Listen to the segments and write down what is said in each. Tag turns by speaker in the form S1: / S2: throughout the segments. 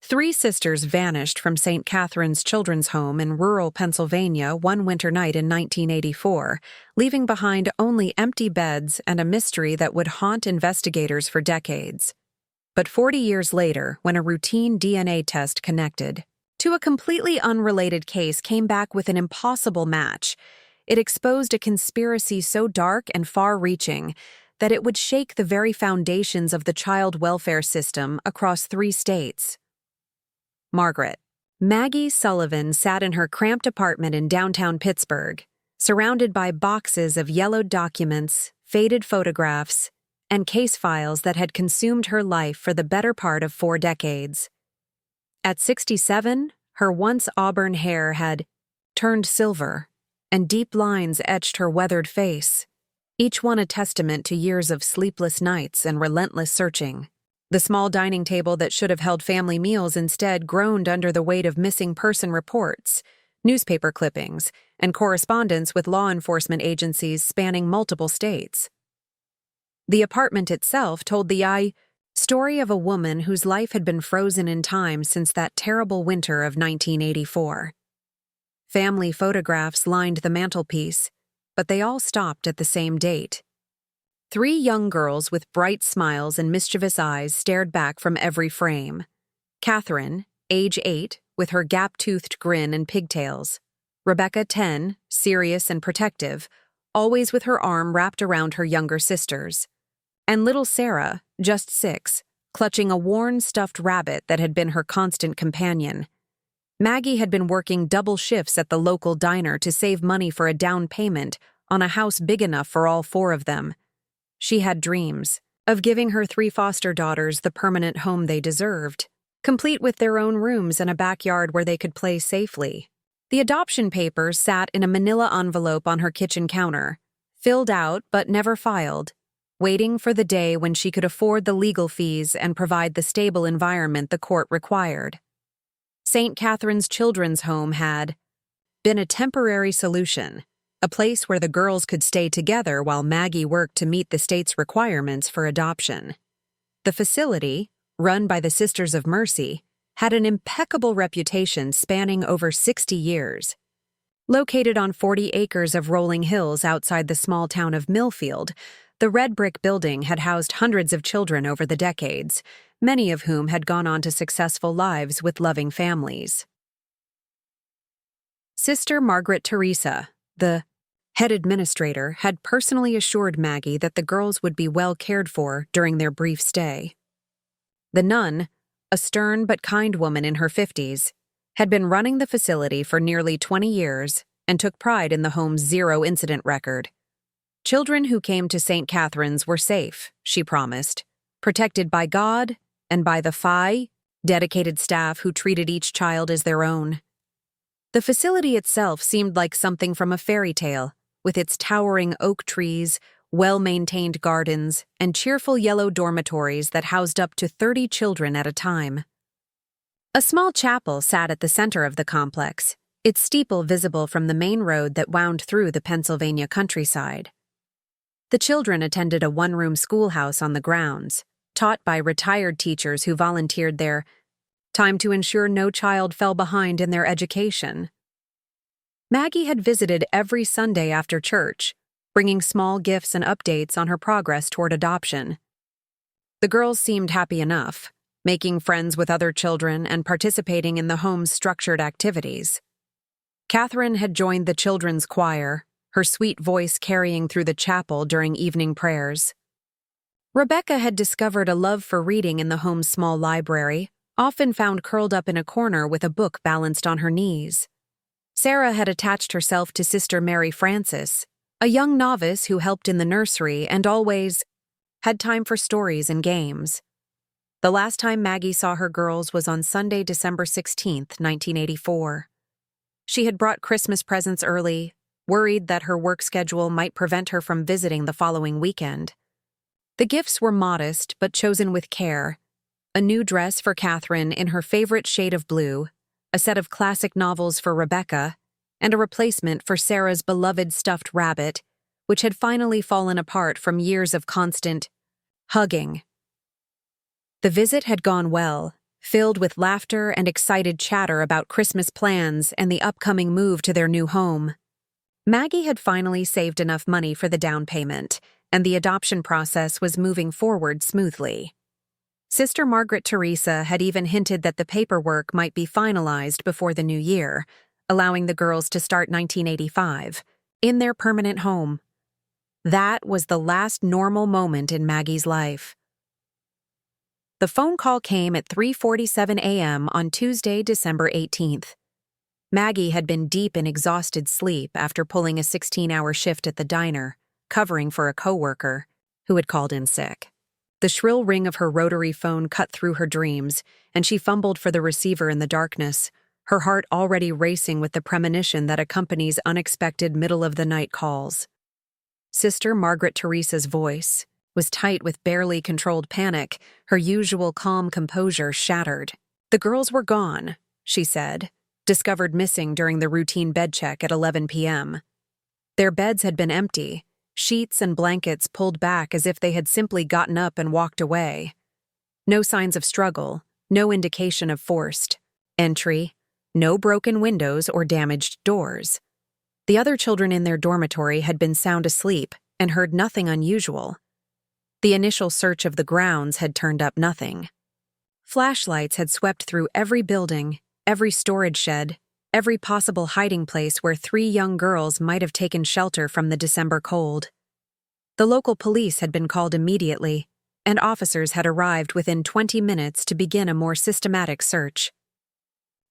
S1: Three sisters vanished from St. Catherine's Children's Home in rural Pennsylvania one winter night in 1984, leaving behind only empty beds and a mystery that would haunt investigators for decades. But 40 years later, when a routine DNA test connected to a completely unrelated case came back with an impossible match, it exposed a conspiracy so dark and far-reaching that it would shake the very foundations of the child welfare system across 3 states. Margaret. Maggie Sullivan sat in her cramped apartment in downtown Pittsburgh, surrounded by boxes of yellowed documents, faded photographs, and case files that had consumed her life for the better part of 4 decades. At 67, her once auburn hair had turned silver, and deep lines etched her weathered face, each one a testament to years of sleepless nights and relentless searching. The small dining table that should have held family meals instead groaned under the weight of missing person reports, newspaper clippings, and correspondence with law enforcement agencies spanning multiple states. The apartment itself told the story of a woman whose life had been frozen in time since that terrible winter of 1984. Family photographs lined the mantelpiece, but they all stopped at the same date. 3 young girls with bright smiles and mischievous eyes stared back from every frame. Catherine, age 8, with her gap-toothed grin and pigtails. Rebecca, 10, serious and protective, always with her arm wrapped around her younger sisters. And little Sarah, just 6, clutching a worn stuffed rabbit that had been her constant companion. Maggie had been working double shifts at the local diner to save money for a down payment on a house big enough for all 4 of them. She had dreams of giving her 3 foster daughters the permanent home they deserved, complete with their own rooms and a backyard where they could play safely. The adoption papers sat in a manila envelope on her kitchen counter, filled out but never filed, waiting for the day when she could afford the legal fees and provide the stable environment the court required. St. Catherine's Children's Home had been a temporary solution, a place where the girls could stay together while Maggie worked to meet the state's requirements for adoption. The facility, run by the Sisters of Mercy, had an impeccable reputation spanning over 60 years. Located on 40 acres of rolling hills outside the small town of Millfield, the red brick building had housed hundreds of children over the decades, many of whom had gone on to successful lives with loving families. Sister Margaret Teresa, the head administrator, had personally assured Maggie that the girls would be well cared for during their brief stay. The nun, a stern but kind woman in her 50s, had been running the facility for nearly 20 years and took pride in the home's 0-incident record. Children who came to St. Catherine's were safe, she promised, protected by God and by the dedicated staff who treated each child as their own. The facility itself seemed like something from a fairy tale, with its towering oak trees, well-maintained gardens, and cheerful yellow dormitories that housed up to 30 children at a time. A small chapel sat at the center of the complex, its steeple visible from the main road that wound through the Pennsylvania countryside. The children attended a 1-room schoolhouse on the grounds, taught by retired teachers who volunteered their time to ensure no child fell behind in their education. Maggie had visited every Sunday after church, bringing small gifts and updates on her progress toward adoption. The girls seemed happy enough, making friends with other children and participating in the home's structured activities. Catherine had joined the children's choir, her sweet voice carrying through the chapel during evening prayers. Rebecca had discovered a love for reading in the home's small library, often found curled up in a corner with a book balanced on her knees. Sarah had attached herself to Sister Mary Frances, a young novice who helped in the nursery and always had time for stories and games. The last time Maggie saw her girls was on Sunday, December 16, 1984. She had brought Christmas presents early, worried that her work schedule might prevent her from visiting the following weekend. The gifts were modest but chosen with care. A new dress for Catherine in her favorite shade of blue, a set of classic novels for Rebecca, and a replacement for Sarah's beloved stuffed rabbit, which had finally fallen apart from years of constant hugging. The visit had gone well, filled with laughter and excited chatter about Christmas plans and the upcoming move to their new home. Maggie had finally saved enough money for the down payment, and the adoption process was moving forward smoothly. Sister Margaret Teresa had even hinted that the paperwork might be finalized before the new year, allowing the girls to start 1985 in their permanent home. That was the last normal moment in Maggie's life. The phone call came at 3:47 a.m. on Tuesday, December 18th. Maggie had been deep in exhausted sleep after pulling a 16-hour shift at the diner, covering for a coworker who had called in sick. The shrill ring of her rotary phone cut through her dreams, and she fumbled for the receiver in the darkness, her heart already racing with the premonition that accompanies unexpected middle-of-the-night calls. Sister Margaret Teresa's voice was tight with barely controlled panic, her usual calm composure shattered. "The girls were gone," she said, discovered missing during the routine bed check at 11 p.m. Their beds had been empty, sheets and blankets pulled back as if they had simply gotten up and walked away. No signs of struggle, no indication of forced entry, no broken windows or damaged doors. The other children in their dormitory had been sound asleep and heard nothing unusual. The initial search of the grounds had turned up nothing. Flashlights had swept through every building, every storage shed, every possible hiding place where 3 young girls might have taken shelter from the December cold. The local police had been called immediately, and officers had arrived within 20 minutes to begin a more systematic search.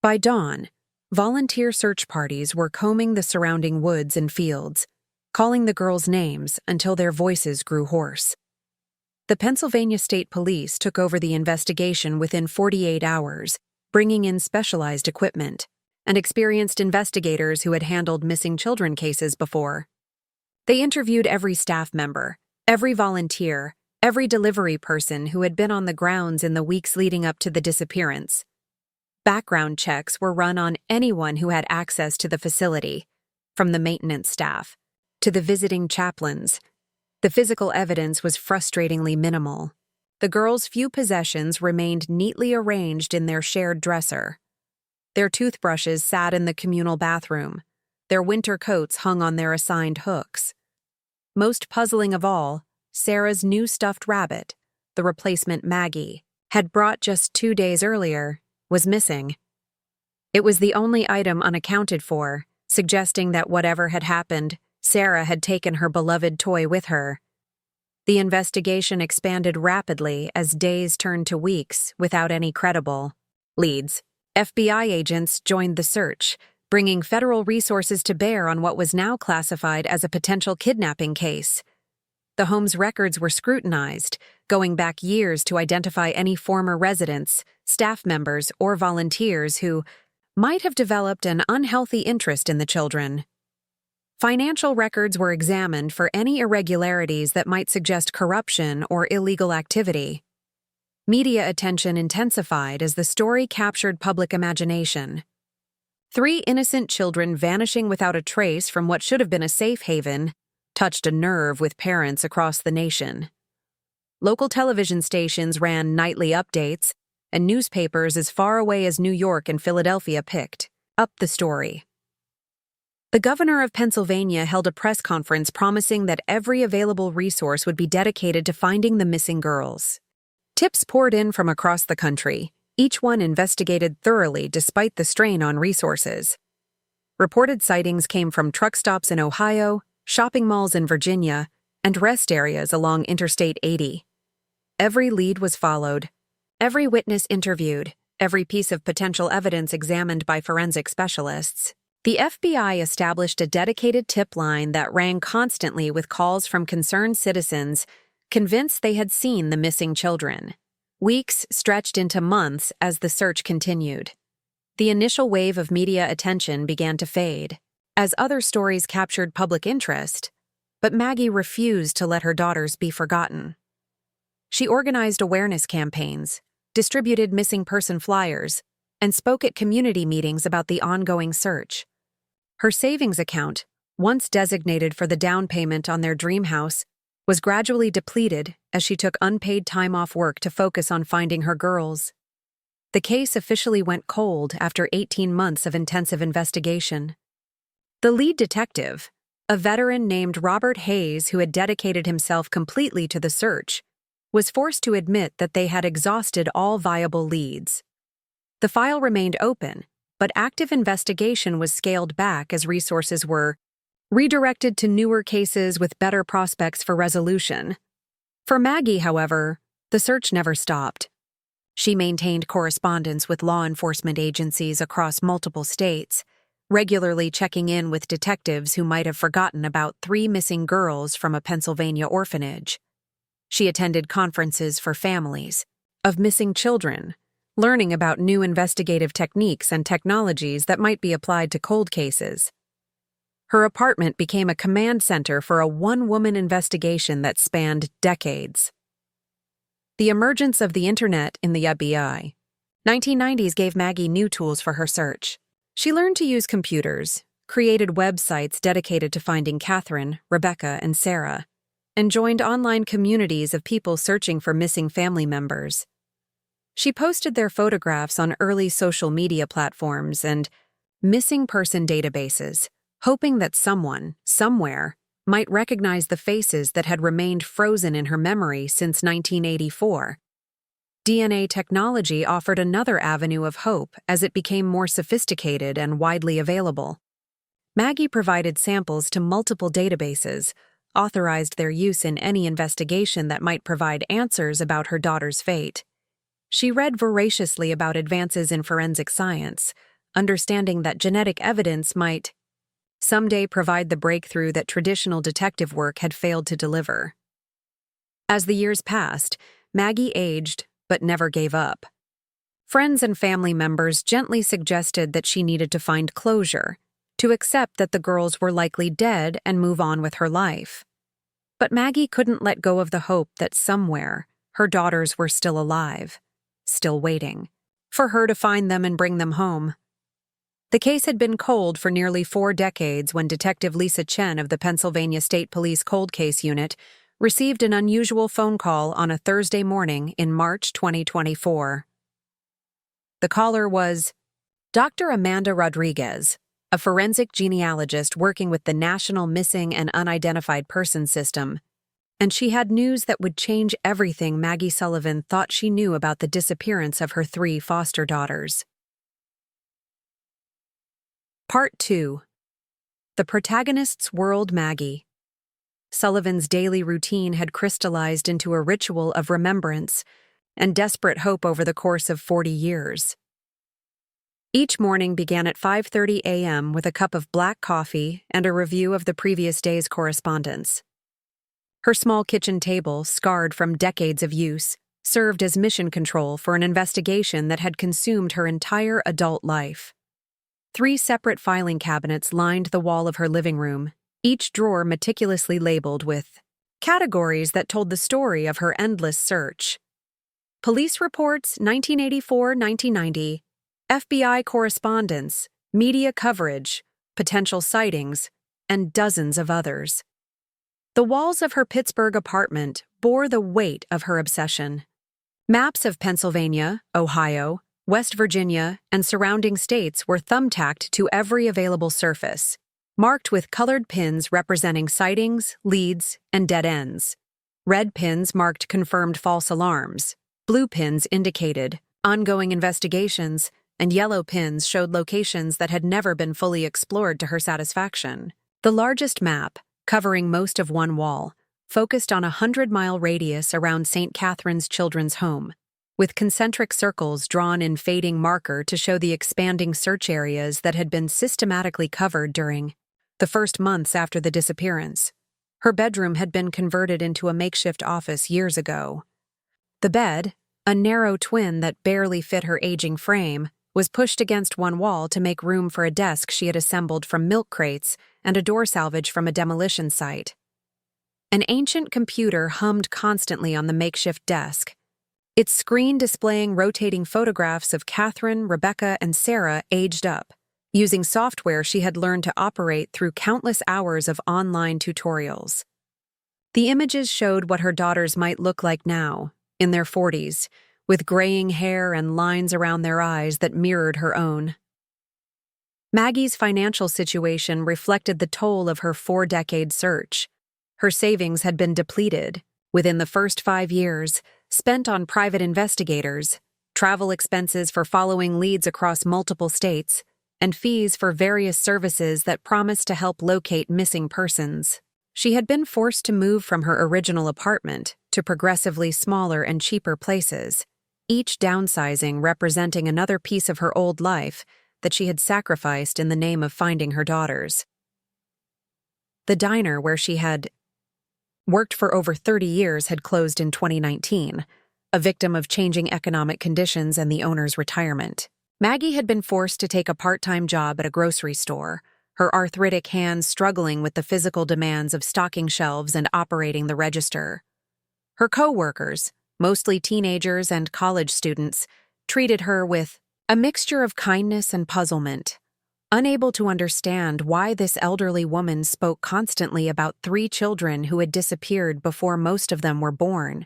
S1: By dawn, volunteer search parties were combing the surrounding woods and fields, calling the girls' names until their voices grew hoarse. The Pennsylvania State Police took over the investigation within 48 hours, bringing in specialized equipment and experienced investigators who had handled missing children cases before. They interviewed every staff member, every volunteer, every delivery person who had been on the grounds in the weeks leading up to the disappearance. Background checks were run on anyone who had access to the facility, from the maintenance staff to the visiting chaplains. The physical evidence was frustratingly minimal. The girls' few possessions remained neatly arranged in their shared dresser. Their toothbrushes sat in the communal bathroom. Their winter coats hung on their assigned hooks. Most puzzling of all, Sarah's new stuffed rabbit, the replacement Maggie, had brought just 2 days earlier, was missing. It was the only item unaccounted for, suggesting that whatever had happened, Sarah had taken her beloved toy with her. The investigation expanded rapidly as days turned to weeks without any credible leads. FBI agents joined the search, bringing federal resources to bear on what was now classified as a potential kidnapping case. The home's records were scrutinized, going back years to identify any former residents, staff members, or volunteers who might have developed an unhealthy interest in the children. Financial records were examined for any irregularities that might suggest corruption or illegal activity. Media attention intensified as the story captured public imagination. 3 innocent children vanishing without a trace from what should have been a safe haven touched a nerve with parents across the nation. Local television stations ran nightly updates, and newspapers as far away as New York and Philadelphia picked up the story. The governor of Pennsylvania held a press conference promising that every available resource would be dedicated to finding the missing girls. Tips poured in from across the country, each one investigated thoroughly despite the strain on resources. Reported sightings came from truck stops in Ohio, shopping malls in Virginia, and rest areas along Interstate 80. Every lead was followed, every witness interviewed, every piece of potential evidence examined by forensic specialists. The FBI established a dedicated tip line that rang constantly with calls from concerned citizens convinced they had seen the missing children. Weeks stretched into months as the search continued. The initial wave of media attention began to fade, as other stories captured public interest, but Maggie refused to let her daughters be forgotten. She organized awareness campaigns, distributed missing person flyers, and spoke at community meetings about the ongoing search. Her savings account, once designated for the down payment on their dream house, was gradually depleted as she took unpaid time off work to focus on finding her girls. The case officially went cold after 18 months of intensive investigation. The lead detective, a veteran named Robert Hayes who had dedicated himself completely to the search, was forced to admit that they had exhausted all viable leads. The file remained open, but active investigation was scaled back as resources were redirected to newer cases with better prospects for resolution. For Maggie, however, the search never stopped. She maintained correspondence with law enforcement agencies across multiple states, regularly checking in with detectives who might have forgotten about 3 missing girls from a Pennsylvania orphanage. She attended conferences for families of missing children, learning about new investigative techniques and technologies that might be applied to cold cases. Her apartment became a command center for a one-woman investigation that spanned decades. The emergence of the Internet in the FBI. 1990s gave Maggie new tools for her search. She learned to use computers, created websites dedicated to finding Catherine, Rebecca, and Sarah, and joined online communities of people searching for missing family members. She posted their photographs on early social media platforms and missing person databases, hoping that someone, somewhere, might recognize the faces that had remained frozen in her memory since 1984. DNA technology offered another avenue of hope as it became more sophisticated and widely available. Maggie provided samples to multiple databases, authorized their use in any investigation that might provide answers about her daughter's fate. She read voraciously about advances in forensic science, understanding that genetic evidence might someday provide the breakthrough that traditional detective work had failed to deliver. As the years passed, Maggie aged but never gave up. Friends and family members gently suggested that she needed to find closure, to accept that the girls were likely dead and move on with her life. But Maggie couldn't let go of the hope that somewhere her daughters were still alive, still waiting for her to find them and bring them home. The case had been cold for nearly 4 decades when Detective Lisa Chen of the Pennsylvania State Police Cold Case Unit received an unusual phone call on a Thursday morning in March 2024. The caller was Dr. Amanda Rodriguez, a forensic genealogist working with the National Missing and Unidentified Persons System, and she had news that would change everything Maggie Sullivan thought she knew about the disappearance of her 3 foster daughters. Part 2. The protagonist's world. Maggie Sullivan's daily routine had crystallized into a ritual of remembrance and desperate hope over the course of 40 years. Each morning began at 5:30 a.m. with a cup of black coffee and a review of the previous day's correspondence. Her small kitchen table, scarred from decades of use, served as mission control for an investigation that had consumed her entire adult life. 3 separate filing cabinets lined the wall of her living room, each drawer meticulously labeled with categories that told the story of her endless search. Police reports 1984-1990, FBI correspondence, media coverage, potential sightings, and dozens of others. The walls of her Pittsburgh apartment bore the weight of her obsession. Maps of Pennsylvania, Ohio, West Virginia, and surrounding states were thumbtacked to every available surface, marked with colored pins representing sightings, leads, and dead ends. Red pins marked confirmed false alarms, blue pins indicated ongoing investigations, and yellow pins showed locations that had never been fully explored to her satisfaction. The largest map, covering most of one wall, focused on a 100-mile radius around St. Catherine's Children's Home, with concentric circles drawn in fading marker to show the expanding search areas that had been systematically covered during the first months after the disappearance. Her bedroom had been converted into a makeshift office years ago. The bed, a narrow twin that barely fit her aging frame, was pushed against one wall to make room for a desk she had assembled from milk crates and a door salvage from a demolition site. An ancient computer hummed constantly on the makeshift desk, its screen displaying rotating photographs of Catherine, Rebecca, and Sarah aged up, using software she had learned to operate through countless hours of online tutorials. The images showed what her daughters might look like now, in their 40s, with graying hair and lines around their eyes that mirrored her own. Maggie's financial situation reflected the toll of her 4-decade search. Her savings had been depleted, within the first 5 years, spent on private investigators, travel expenses for following leads across multiple states, and fees for various services that promised to help locate missing persons. She had been forced to move from her original apartment to progressively smaller and cheaper places, each downsizing representing another piece of her old life that she had sacrificed in the name of finding her daughters. The diner where she had worked for over 30 years had closed in 2019, a victim of changing economic conditions and the owner's retirement. Maggie had been forced to take a part-time job at a grocery store, her arthritic hands struggling with the physical demands of stocking shelves and operating the register. Her co-workers, mostly teenagers and college students, treated her with a mixture of kindness and puzzlement, unable to understand why this elderly woman spoke constantly about 3 children who had disappeared before most of them were born.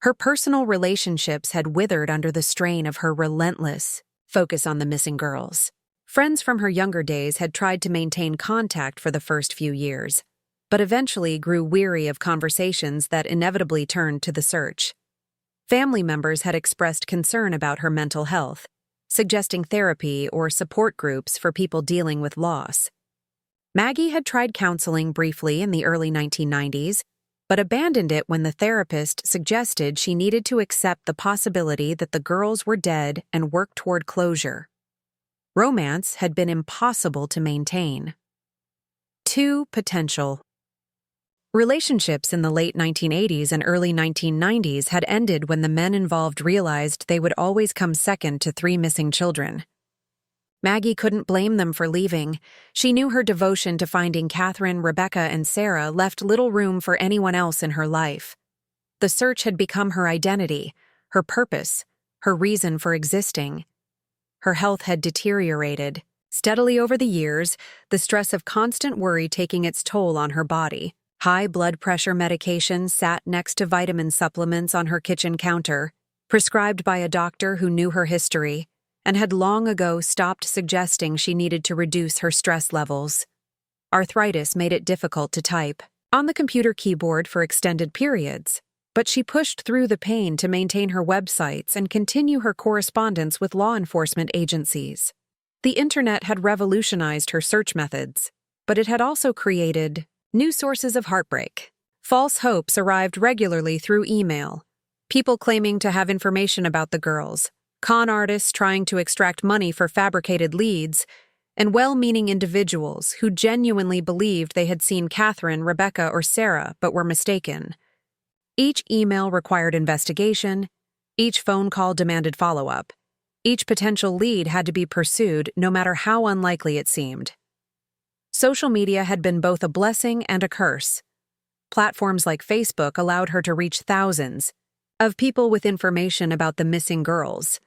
S1: Her personal relationships had withered under the strain of her relentless focus on the missing girls. Friends from her younger days had tried to maintain contact for the first few years, but eventually grew weary of conversations that inevitably turned to the search. Family members had expressed concern about her mental health, suggesting therapy or support groups for people dealing with loss. Maggie had tried counseling briefly in the early 1990s, but abandoned it when the therapist suggested she needed to accept the possibility that the girls were dead and work toward closure. Romance had been impossible to maintain. 2 potential relationships in the late 1980s and early 1990s had ended when the men involved realized they would always come second to 3 missing children. Maggie couldn't blame them for leaving. She knew her devotion to finding Catherine, Rebecca, and Sarah left little room for anyone else in her life. The search had become her identity, her purpose, her reason for existing. Her health had deteriorated steadily over the years, the stress of constant worry taking its toll on her body. High blood pressure medication sat next to vitamin supplements on her kitchen counter, prescribed by a doctor who knew her history and had long ago stopped suggesting she needed to reduce her stress levels. Arthritis made it difficult to type on the computer keyboard for extended periods, but she pushed through the pain to maintain her websites and continue her correspondence with law enforcement agencies. The internet had revolutionized her search methods, but it had also created new sources of heartbreak. False hopes arrived regularly through email, people claiming to have information about the girls, con artists trying to extract money for fabricated leads, and well-meaning individuals who genuinely believed they had seen Catherine, Rebecca, or Sarah but were mistaken. Each email required investigation, each phone call demanded follow-up, each potential lead had to be pursued no matter how unlikely it seemed. Social media had been both a blessing and a curse. Platforms like Facebook allowed her to reach thousands of people with information about the missing girls,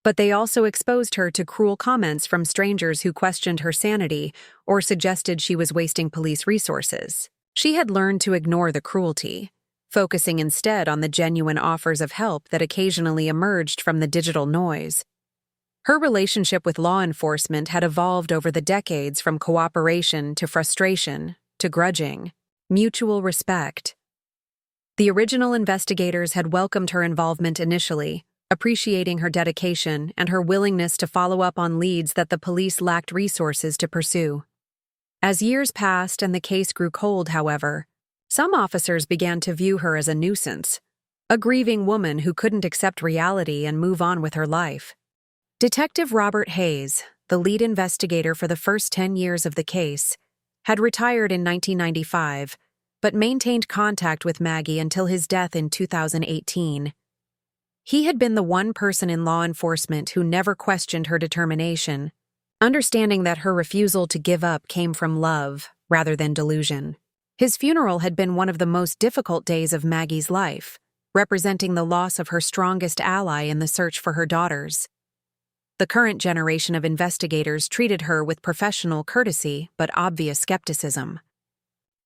S1: but they also exposed her to cruel comments from strangers who questioned her sanity or suggested she was wasting police resources. She had learned to ignore the cruelty, focusing instead on the genuine offers of help that occasionally emerged from the digital noise. Her relationship with law enforcement had evolved over the decades from cooperation to frustration to grudging, mutual respect. The original investigators had welcomed her involvement initially, appreciating her dedication and her willingness to follow up on leads that the police lacked resources to pursue. As years passed and the case grew cold, however, some officers began to view her as a nuisance, a grieving woman who couldn't accept reality and move on with her life. Detective Robert Hayes, the lead investigator for the first 10 years of the case, had retired in 1995, but maintained contact with Maggie until his death in 2018. He had been the one person in law enforcement who never questioned her determination, understanding that her refusal to give up came from love rather than delusion. His funeral had been one of the most difficult days of Maggie's life, representing the loss of her strongest ally in the search for her daughters. The current generation of investigators treated her with professional courtesy but obvious skepticism.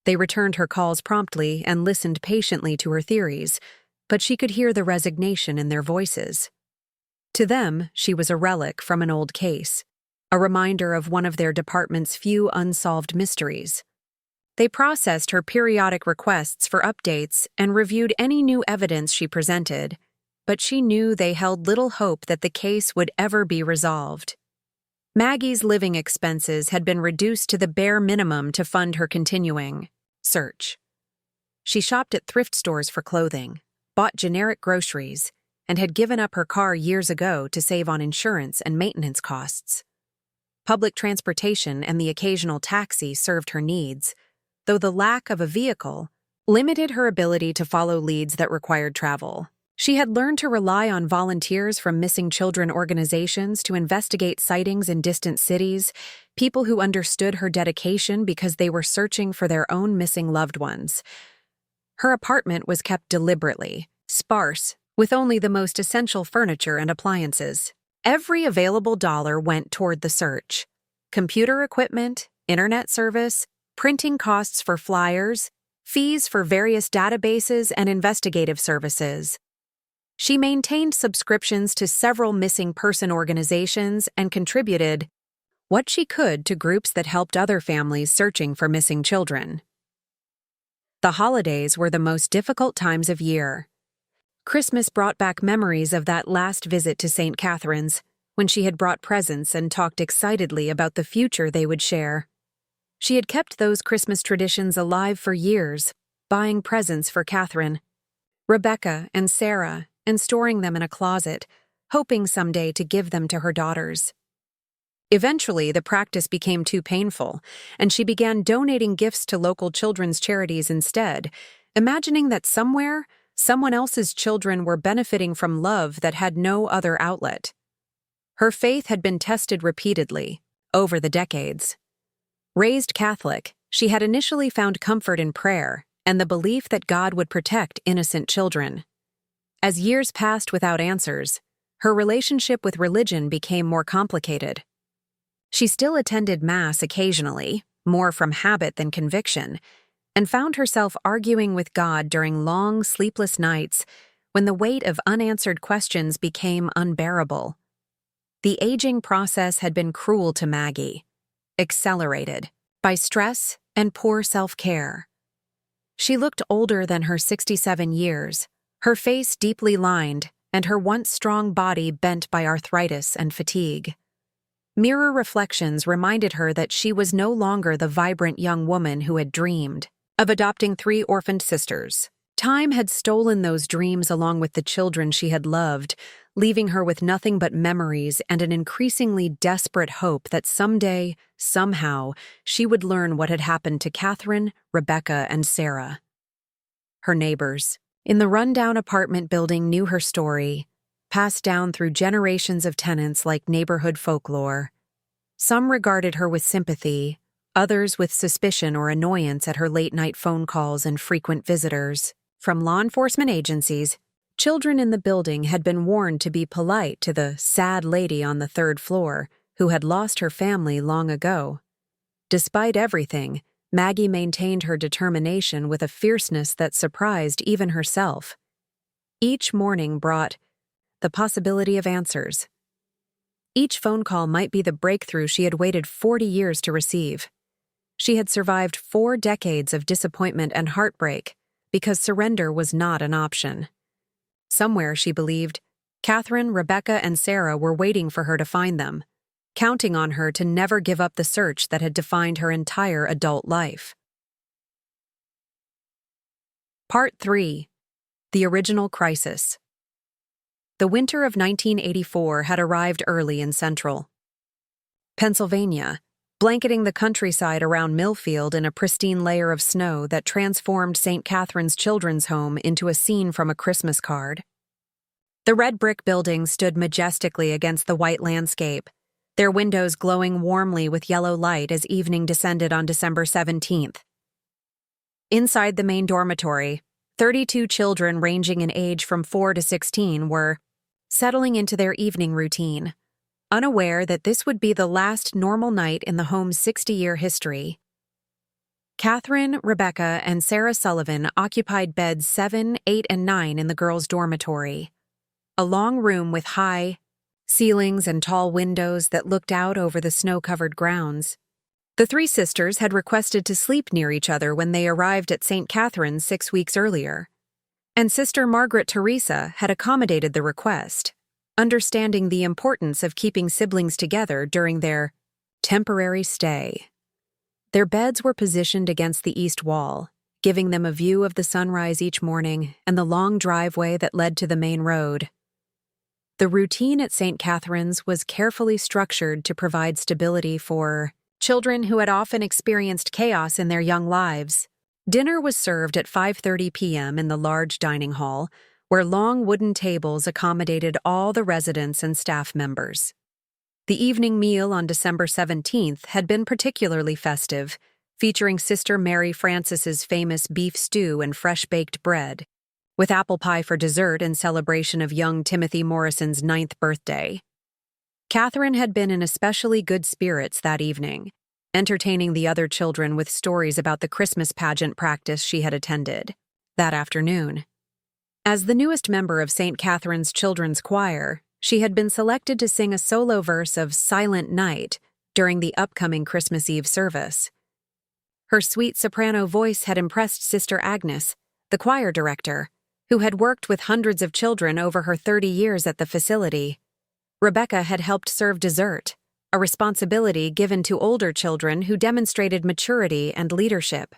S1: They returned her calls promptly and listened patiently to her theories, but she could hear the resignation in their voices. To them, she was a relic from an old case, a reminder of one of their department's few unsolved mysteries. They processed her periodic requests for updates and reviewed any new evidence she presented, but she knew they held little hope that the case would ever be resolved. Maggie's living expenses had been reduced to the bare minimum to fund her continuing search. She shopped at thrift stores for clothing, bought generic groceries, and had given up her car years ago to save on insurance and maintenance costs. Public transportation and the occasional taxi served her needs, though the lack of a vehicle limited her ability to follow leads that required travel. She had learned to rely on volunteers from missing children organizations to investigate sightings in distant cities, people who understood her dedication because they were searching for their own missing loved ones. Her apartment was kept deliberately sparse, with only the most essential furniture and appliances. Every available dollar went toward the search. Computer equipment, internet service, printing costs for flyers, fees for various databases and investigative services. She maintained subscriptions to several missing person organizations and contributed what she could to groups that helped other families searching for missing children. The holidays were the most difficult times of year. Christmas brought back memories of that last visit to St. Catherine's, when she had brought presents and talked excitedly about the future they would share. She had kept those Christmas traditions alive for years, buying presents for Catherine, Rebecca, and Sarah, and storing them in a closet, hoping someday to give them to her daughters. Eventually, the practice became too painful, and she began donating gifts to local children's charities instead, imagining that somewhere, someone else's children were benefiting from love that had no other outlet. Her faith had been tested repeatedly, over the decades. Raised Catholic, she had initially found comfort in prayer and the belief that God would protect innocent children. As years passed without answers, her relationship with religion became more complicated. She still attended Mass occasionally, more from habit than conviction, and found herself arguing with God during long, sleepless nights when the weight of unanswered questions became unbearable. The aging process had been cruel to Maggie, accelerated by stress and poor self-care. She looked older than her 67 years, her face deeply lined and her once strong body bent by arthritis and fatigue. Mirror reflections reminded her that she was no longer the vibrant young woman who had dreamed of adopting 3 orphaned sisters. Time had stolen those dreams along with the children she had loved, leaving her with nothing but memories and an increasingly desperate hope that someday, somehow, she would learn what had happened to Catherine, Rebecca, and Sarah. Her neighbors in the rundown apartment building knew her story, passed down through generations of tenants like neighborhood folklore. Some regarded her with sympathy, others with suspicion or annoyance at her late-night phone calls and frequent visitors. From law enforcement agencies, children in the building had been warned to be polite to the sad lady on the 3rd floor who had lost her family long ago. Despite everything, Maggie maintained her determination with a fierceness that surprised even herself. Each morning brought the possibility of answers. Each phone call might be the breakthrough she had waited 40 years to receive. She had survived 4 decades of disappointment and heartbreak because surrender was not an option. Somewhere, she believed, Catherine, Rebecca, and Sarah were waiting for her to find them, counting on her to never give up the search that had defined her entire adult life. Part 3. The Original Crisis. The winter of 1984 had arrived early in central Pennsylvania, blanketing the countryside around Millfield in a pristine layer of snow that transformed St. Catherine's Children's Home into a scene from a Christmas card. The red brick buildings stood majestically against the white landscape, their windows glowing warmly with yellow light as evening descended on December 17th. Inside the main dormitory, 32 children ranging in age from 4 to 16 were settling into their evening routine, unaware that this would be the last normal night in the home's 60-year history. Catherine, Rebecca, and Sarah Sullivan occupied beds 7, 8, and 9 in the girls' dormitory. A long room with high ceilings and tall windows that looked out over the snow-covered grounds. The three sisters had requested to sleep near each other when they arrived at St. Catherine's 6 weeks earlier, and Sister Margaret Teresa had accommodated the request, understanding the importance of keeping siblings together during their temporary stay. Their beds were positioned against the east wall, giving them a view of the sunrise each morning and the long driveway that led to the main road. The routine at St. Catherine's was carefully structured to provide stability for children who had often experienced chaos in their young lives. Dinner was served at 5:30 p.m. in the large dining hall, where long wooden tables accommodated all the residents and staff members. The evening meal on December 17th had been particularly festive, featuring Sister Mary Francis's famous beef stew and fresh-baked bread, with apple pie for dessert in celebration of young Timothy Morrison's 9th birthday. Catherine had been in especially good spirits that evening, entertaining the other children with stories about the Christmas pageant practice she had attended that afternoon. As the newest member of St. Catherine's Children's Choir, she had been selected to sing a solo verse of Silent Night during the upcoming Christmas Eve service. Her sweet soprano voice had impressed Sister Agnes, the choir director, who had worked with hundreds of children over her 30 years at the facility. Rebecca had helped serve dessert, a responsibility given to older children who demonstrated maturity and leadership.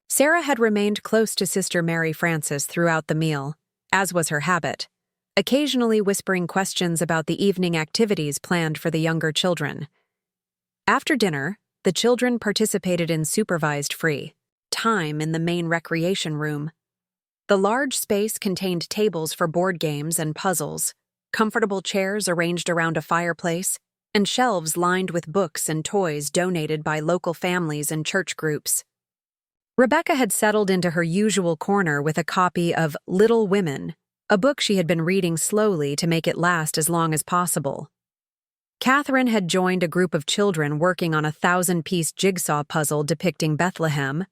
S1: Sarah had remained close to Sister Mary Francis throughout the meal, as was her habit, occasionally whispering questions about the evening activities planned for the younger children. After dinner, the children participated in supervised free time in the main recreation room. The large space contained tables for board games and puzzles, comfortable chairs arranged around a fireplace, and shelves lined with books and toys donated by local families and church groups. Rebecca had settled into her usual corner with a copy of Little Women, a book she had been reading slowly to make it last as long as possible. Catherine had joined a group of children working on a 1,000-piece jigsaw puzzle depicting Bethlehem.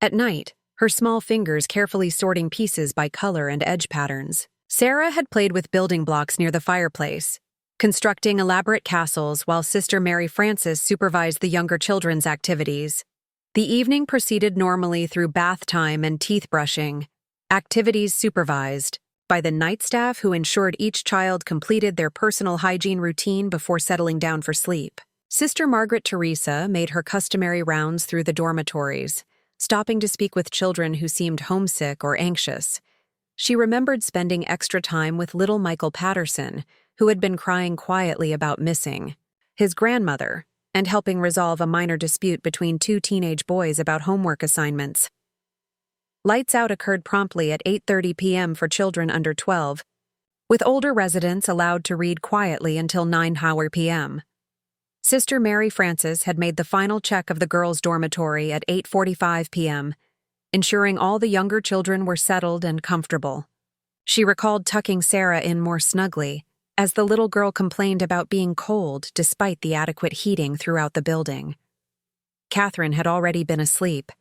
S1: At night, her small fingers carefully sorting pieces by color and edge patterns. Sarah had played with building blocks near the fireplace, constructing elaborate castles while Sister Mary Francis supervised the younger children's activities. The evening proceeded normally through bath time and teeth brushing, activities supervised by the night staff who ensured each child completed their personal hygiene routine before settling down for sleep. Sister Margaret Teresa made her customary rounds through the dormitories, stopping to speak with children who seemed homesick or anxious. She remembered spending extra time with little Michael Patterson, who had been crying quietly about missing his grandmother and helping resolve a minor dispute between two teenage boys about homework assignments. Lights out occurred promptly at 8:30 p.m. for children under 12, with older residents allowed to read quietly until 9 p.m. Sister Mary Francis had made the final check of the girls' dormitory at 8:45 p.m., ensuring all the younger children were settled and comfortable. She recalled tucking Sarah in more snugly, as the little girl complained about being cold despite the adequate heating throughout the building. Catherine had already been asleep,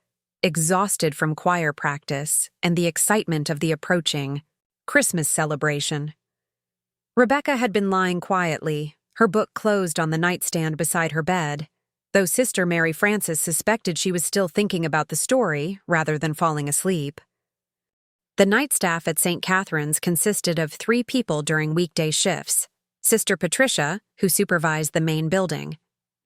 S1: exhausted from choir practice and the excitement of the approaching Christmas celebration. Rebecca had been lying quietly, her book closed on the nightstand beside her bed, though Sister Mary Francis suspected she was still thinking about the story rather than falling asleep. The night staff at St. Catherine's consisted of 3 people during weekday shifts: Sister Patricia, who supervised the main building;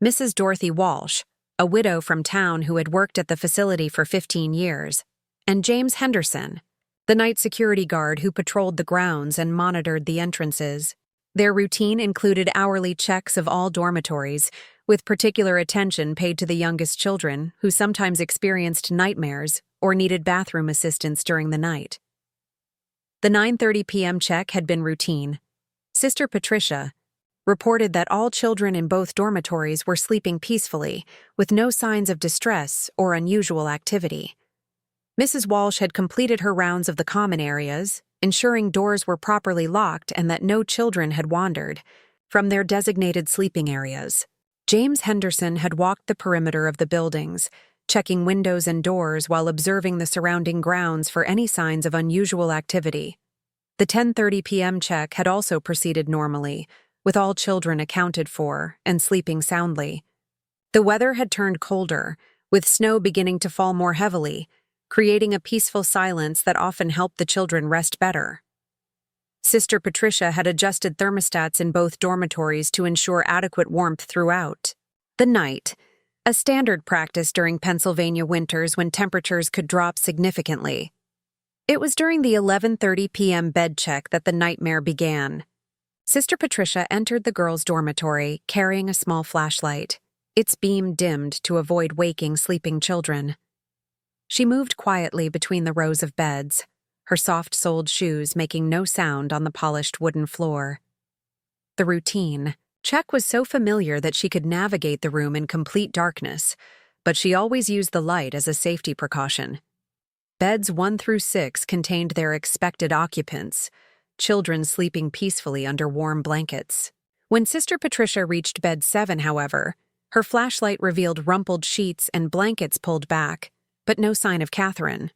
S1: Mrs. Dorothy Walsh, a widow from town who had worked at the facility for 15 years, and James Henderson, the night security guard who patrolled the grounds and monitored the entrances. Their routine included hourly checks of all dormitories, with particular attention paid to the youngest children, who sometimes experienced nightmares or needed bathroom assistance during the night. The 9:30 p.m. check had been routine. Sister Patricia reported that all children in both dormitories were sleeping peacefully, with no signs of distress or unusual activity. Mrs. Walsh had completed her rounds of the common areas, ensuring doors were properly locked and that no children had wandered from their designated sleeping areas. James Henderson had walked the perimeter of the buildings, checking windows and doors while observing the surrounding grounds for any signs of unusual activity. The 10:30 p.m. check had also proceeded normally, with all children accounted for and sleeping soundly. The weather had turned colder, with snow beginning to fall more heavily, creating a peaceful silence that often helped the children rest better. Sister Patricia had adjusted thermostats in both dormitories to ensure adequate warmth throughout the night, a standard practice during Pennsylvania winters when temperatures could drop significantly. It was during the 11:30 p.m. bed check that the nightmare began. Sister Patricia entered the girls' dormitory carrying a small flashlight, its beam dimmed to avoid waking sleeping children. She moved quietly between the rows of beds, her soft-soled shoes making no sound on the polished wooden floor. The routine check was so familiar that she could navigate the room in complete darkness, but she always used the light as a safety precaution. Beds 1 through 6 contained their expected occupants, children sleeping peacefully under warm blankets. When Sister Patricia reached bed 7, however, her flashlight revealed rumpled sheets and blankets pulled back, but no sign of Catherine.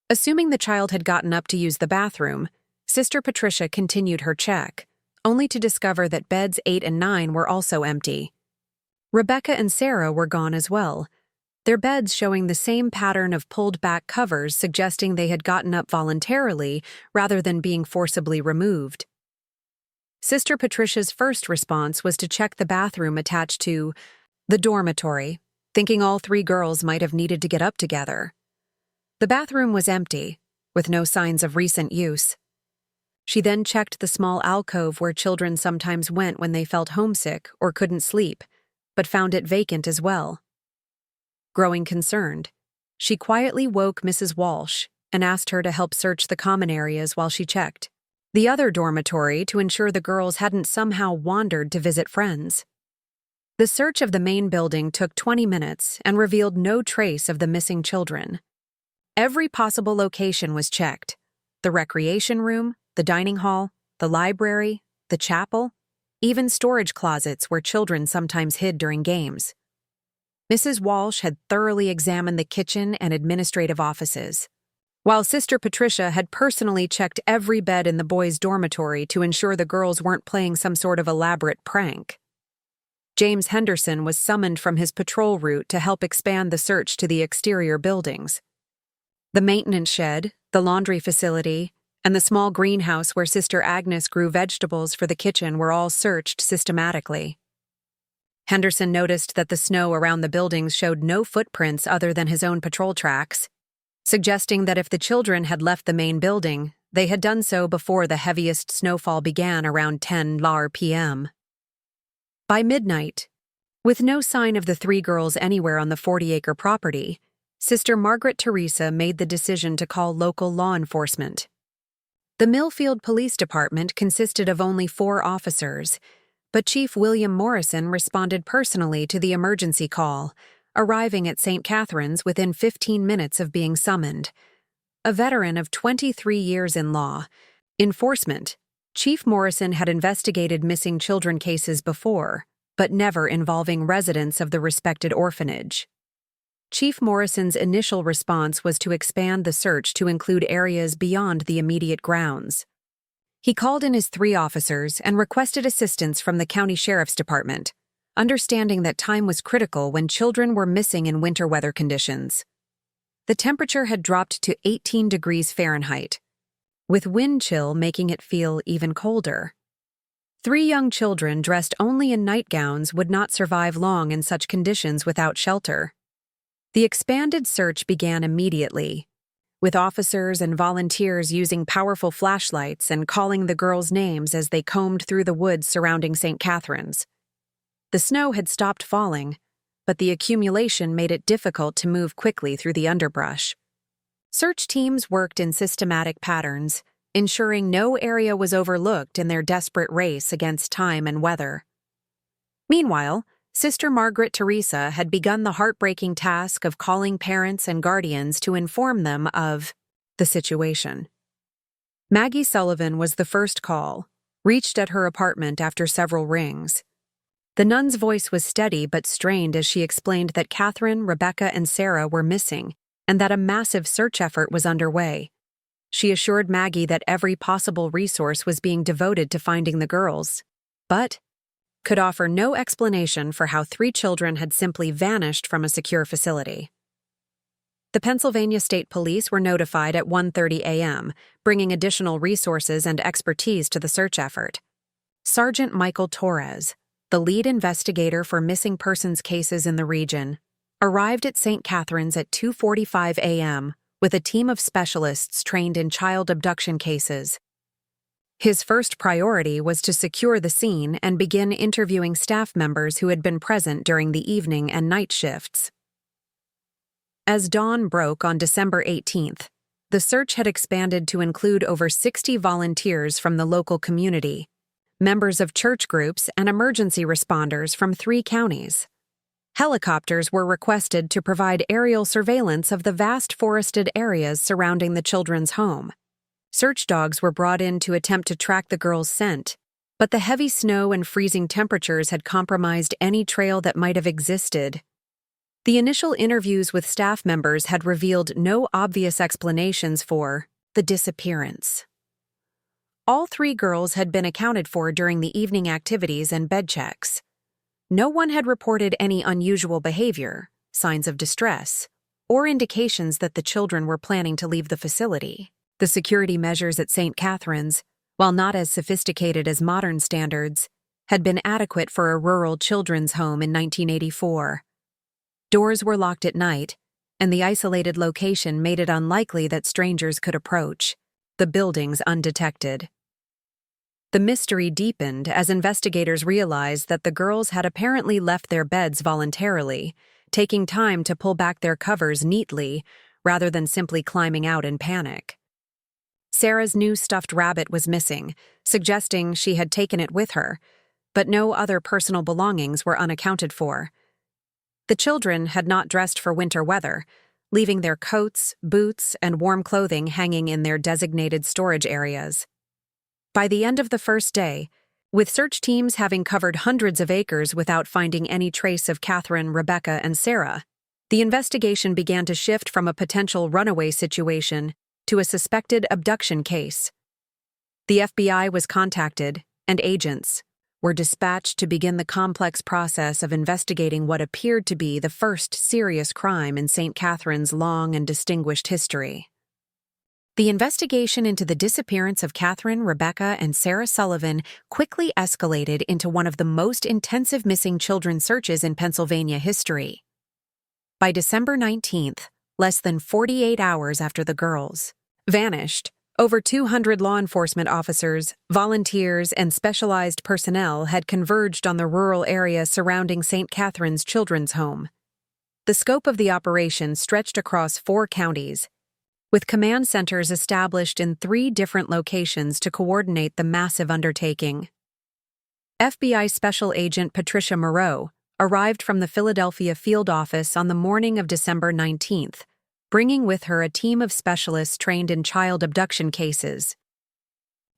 S1: Assuming the child had gotten up to use the bathroom, Sister Patricia continued her check, only to discover that beds 8 and 9 were also empty. Rebecca and Sarah were gone as well, their beds showing the same pattern of pulled-back covers suggesting they had gotten up voluntarily rather than being forcibly removed. Sister Patricia's first response was to check the bathroom attached to the dormitory, thinking all 3 girls might have needed to get up together. The bathroom was empty, with no signs of recent use. She then checked the small alcove where children sometimes went when they felt homesick or couldn't sleep, but found it vacant as well. Growing concerned, she quietly woke Mrs. Walsh and asked her to help search the common areas while she checked the other dormitory to ensure the girls hadn't somehow wandered to visit friends. The search of the main building took 20 minutes and revealed no trace of the missing children. Every possible location was checked: the recreation room, the dining hall, the library, the chapel, even storage closets where children sometimes hid during games. Mrs. Walsh had thoroughly examined the kitchen and administrative offices, while Sister Patricia had personally checked every bed in the boys' dormitory to ensure the girls weren't playing some sort of elaborate prank. James Henderson was summoned from his patrol route to help expand the search to the exterior buildings. The maintenance shed, the laundry facility, and the small greenhouse where Sister Agnes grew vegetables for the kitchen were all searched systematically. Henderson noticed that the snow around the buildings showed no footprints other than his own patrol tracks, suggesting that if the children had left the main building, they had done so before the heaviest snowfall began around 10 p.m. By midnight, with no sign of the 3 girls anywhere on the 40-acre property, Sister Margaret Teresa made the decision to call local law enforcement. The Millfield Police Department consisted of only 4 officers, but Chief William Morrison responded personally to the emergency call, arriving at St. Catherine's within 15 minutes of being summoned. A veteran of 23 years in law enforcement, Chief Morrison had investigated missing children cases before, but never involving residents of the respected orphanage. Chief Morrison's initial response was to expand the search to include areas beyond the immediate grounds. He called in his 3 officers and requested assistance from the county sheriff's department, understanding that time was critical when children were missing in winter weather conditions. The temperature had dropped to 18 degrees Fahrenheit, with wind chill making it feel even colder. 3 young children dressed only in nightgowns would not survive long in such conditions without shelter. The expanded search began immediately, with officers and volunteers using powerful flashlights and calling the girls' names as they combed through the woods surrounding St. Catherine's. The snow had stopped falling, but the accumulation made it difficult to move quickly through the underbrush. Search teams worked in systematic patterns, ensuring no area was overlooked in their desperate race against time and weather. Meanwhile, Sister Margaret Teresa had begun the heartbreaking task of calling parents and guardians to inform them of the situation. Maggie Sullivan was the first call, reached at her apartment after several rings. The nun's voice was steady but strained as she explained that Catherine, Rebecca, and Sarah were missing and that a massive search effort was underway. She assured Maggie that every possible resource was being devoted to finding the girls, but could offer no explanation for how 3 children had simply vanished from a secure facility. The Pennsylvania State Police were notified at 1:30 a.m., bringing additional resources and expertise to the search effort. Sergeant Michael Torres, the lead investigator for missing persons cases in the region, arrived at St. Catharines at 2:45 a.m. with a team of specialists trained in child abduction cases. His first priority was to secure the scene and begin interviewing staff members who had been present during the evening and night shifts. As dawn broke on December 18th, the search had expanded to include over 60 volunteers from the local community, members of church groups, and emergency responders from 3 counties. Helicopters were requested to provide aerial surveillance of the vast forested areas surrounding the children's home. Search dogs were brought in to attempt to track the girls' scent, but the heavy snow and freezing temperatures had compromised any trail that might have existed. The initial interviews with staff members had revealed no obvious explanations for the disappearance. All 3 girls had been accounted for during the evening activities and bed checks. No one had reported any unusual behavior, signs of distress, or indications that the children were planning to leave the facility. The security measures at St. Catharines, while not as sophisticated as modern standards, had been adequate for a rural children's home in 1984. Doors were locked at night, and the isolated location made it unlikely that strangers could approach the buildings undetected. The mystery deepened as investigators realized that the girls had apparently left their beds voluntarily, taking time to pull back their covers neatly rather than simply climbing out in panic. Sarah's new stuffed rabbit was missing, suggesting she had taken it with her, but no other personal belongings were unaccounted for. The children had not dressed for winter weather, leaving their coats, boots, and warm clothing hanging in their designated storage areas. By the end of the first day, with search teams having covered hundreds of acres without finding any trace of Catherine, Rebecca, and Sarah, the investigation began to shift from a potential runaway situation to a suspected abduction case. The FBI was contacted, and agents were dispatched to begin the complex process of investigating what appeared to be the first serious crime in St. Catharines' long and distinguished history. The investigation into the disappearance of Catherine, Rebecca, and Sarah Sullivan quickly escalated into one of the most intensive missing children searches in Pennsylvania history. By December 19th, less than 48 hours after the girls vanished, over 200 law enforcement officers, volunteers, and specialized personnel had converged on the rural area surrounding St. Catharines Children's Home. The scope of the operation stretched across 4 counties, with command centers established in 3 different locations to coordinate the massive undertaking. FBI Special Agent Patricia Moreau arrived from the Philadelphia field office on the morning of December 19th, bringing with her a team of specialists trained in child abduction cases.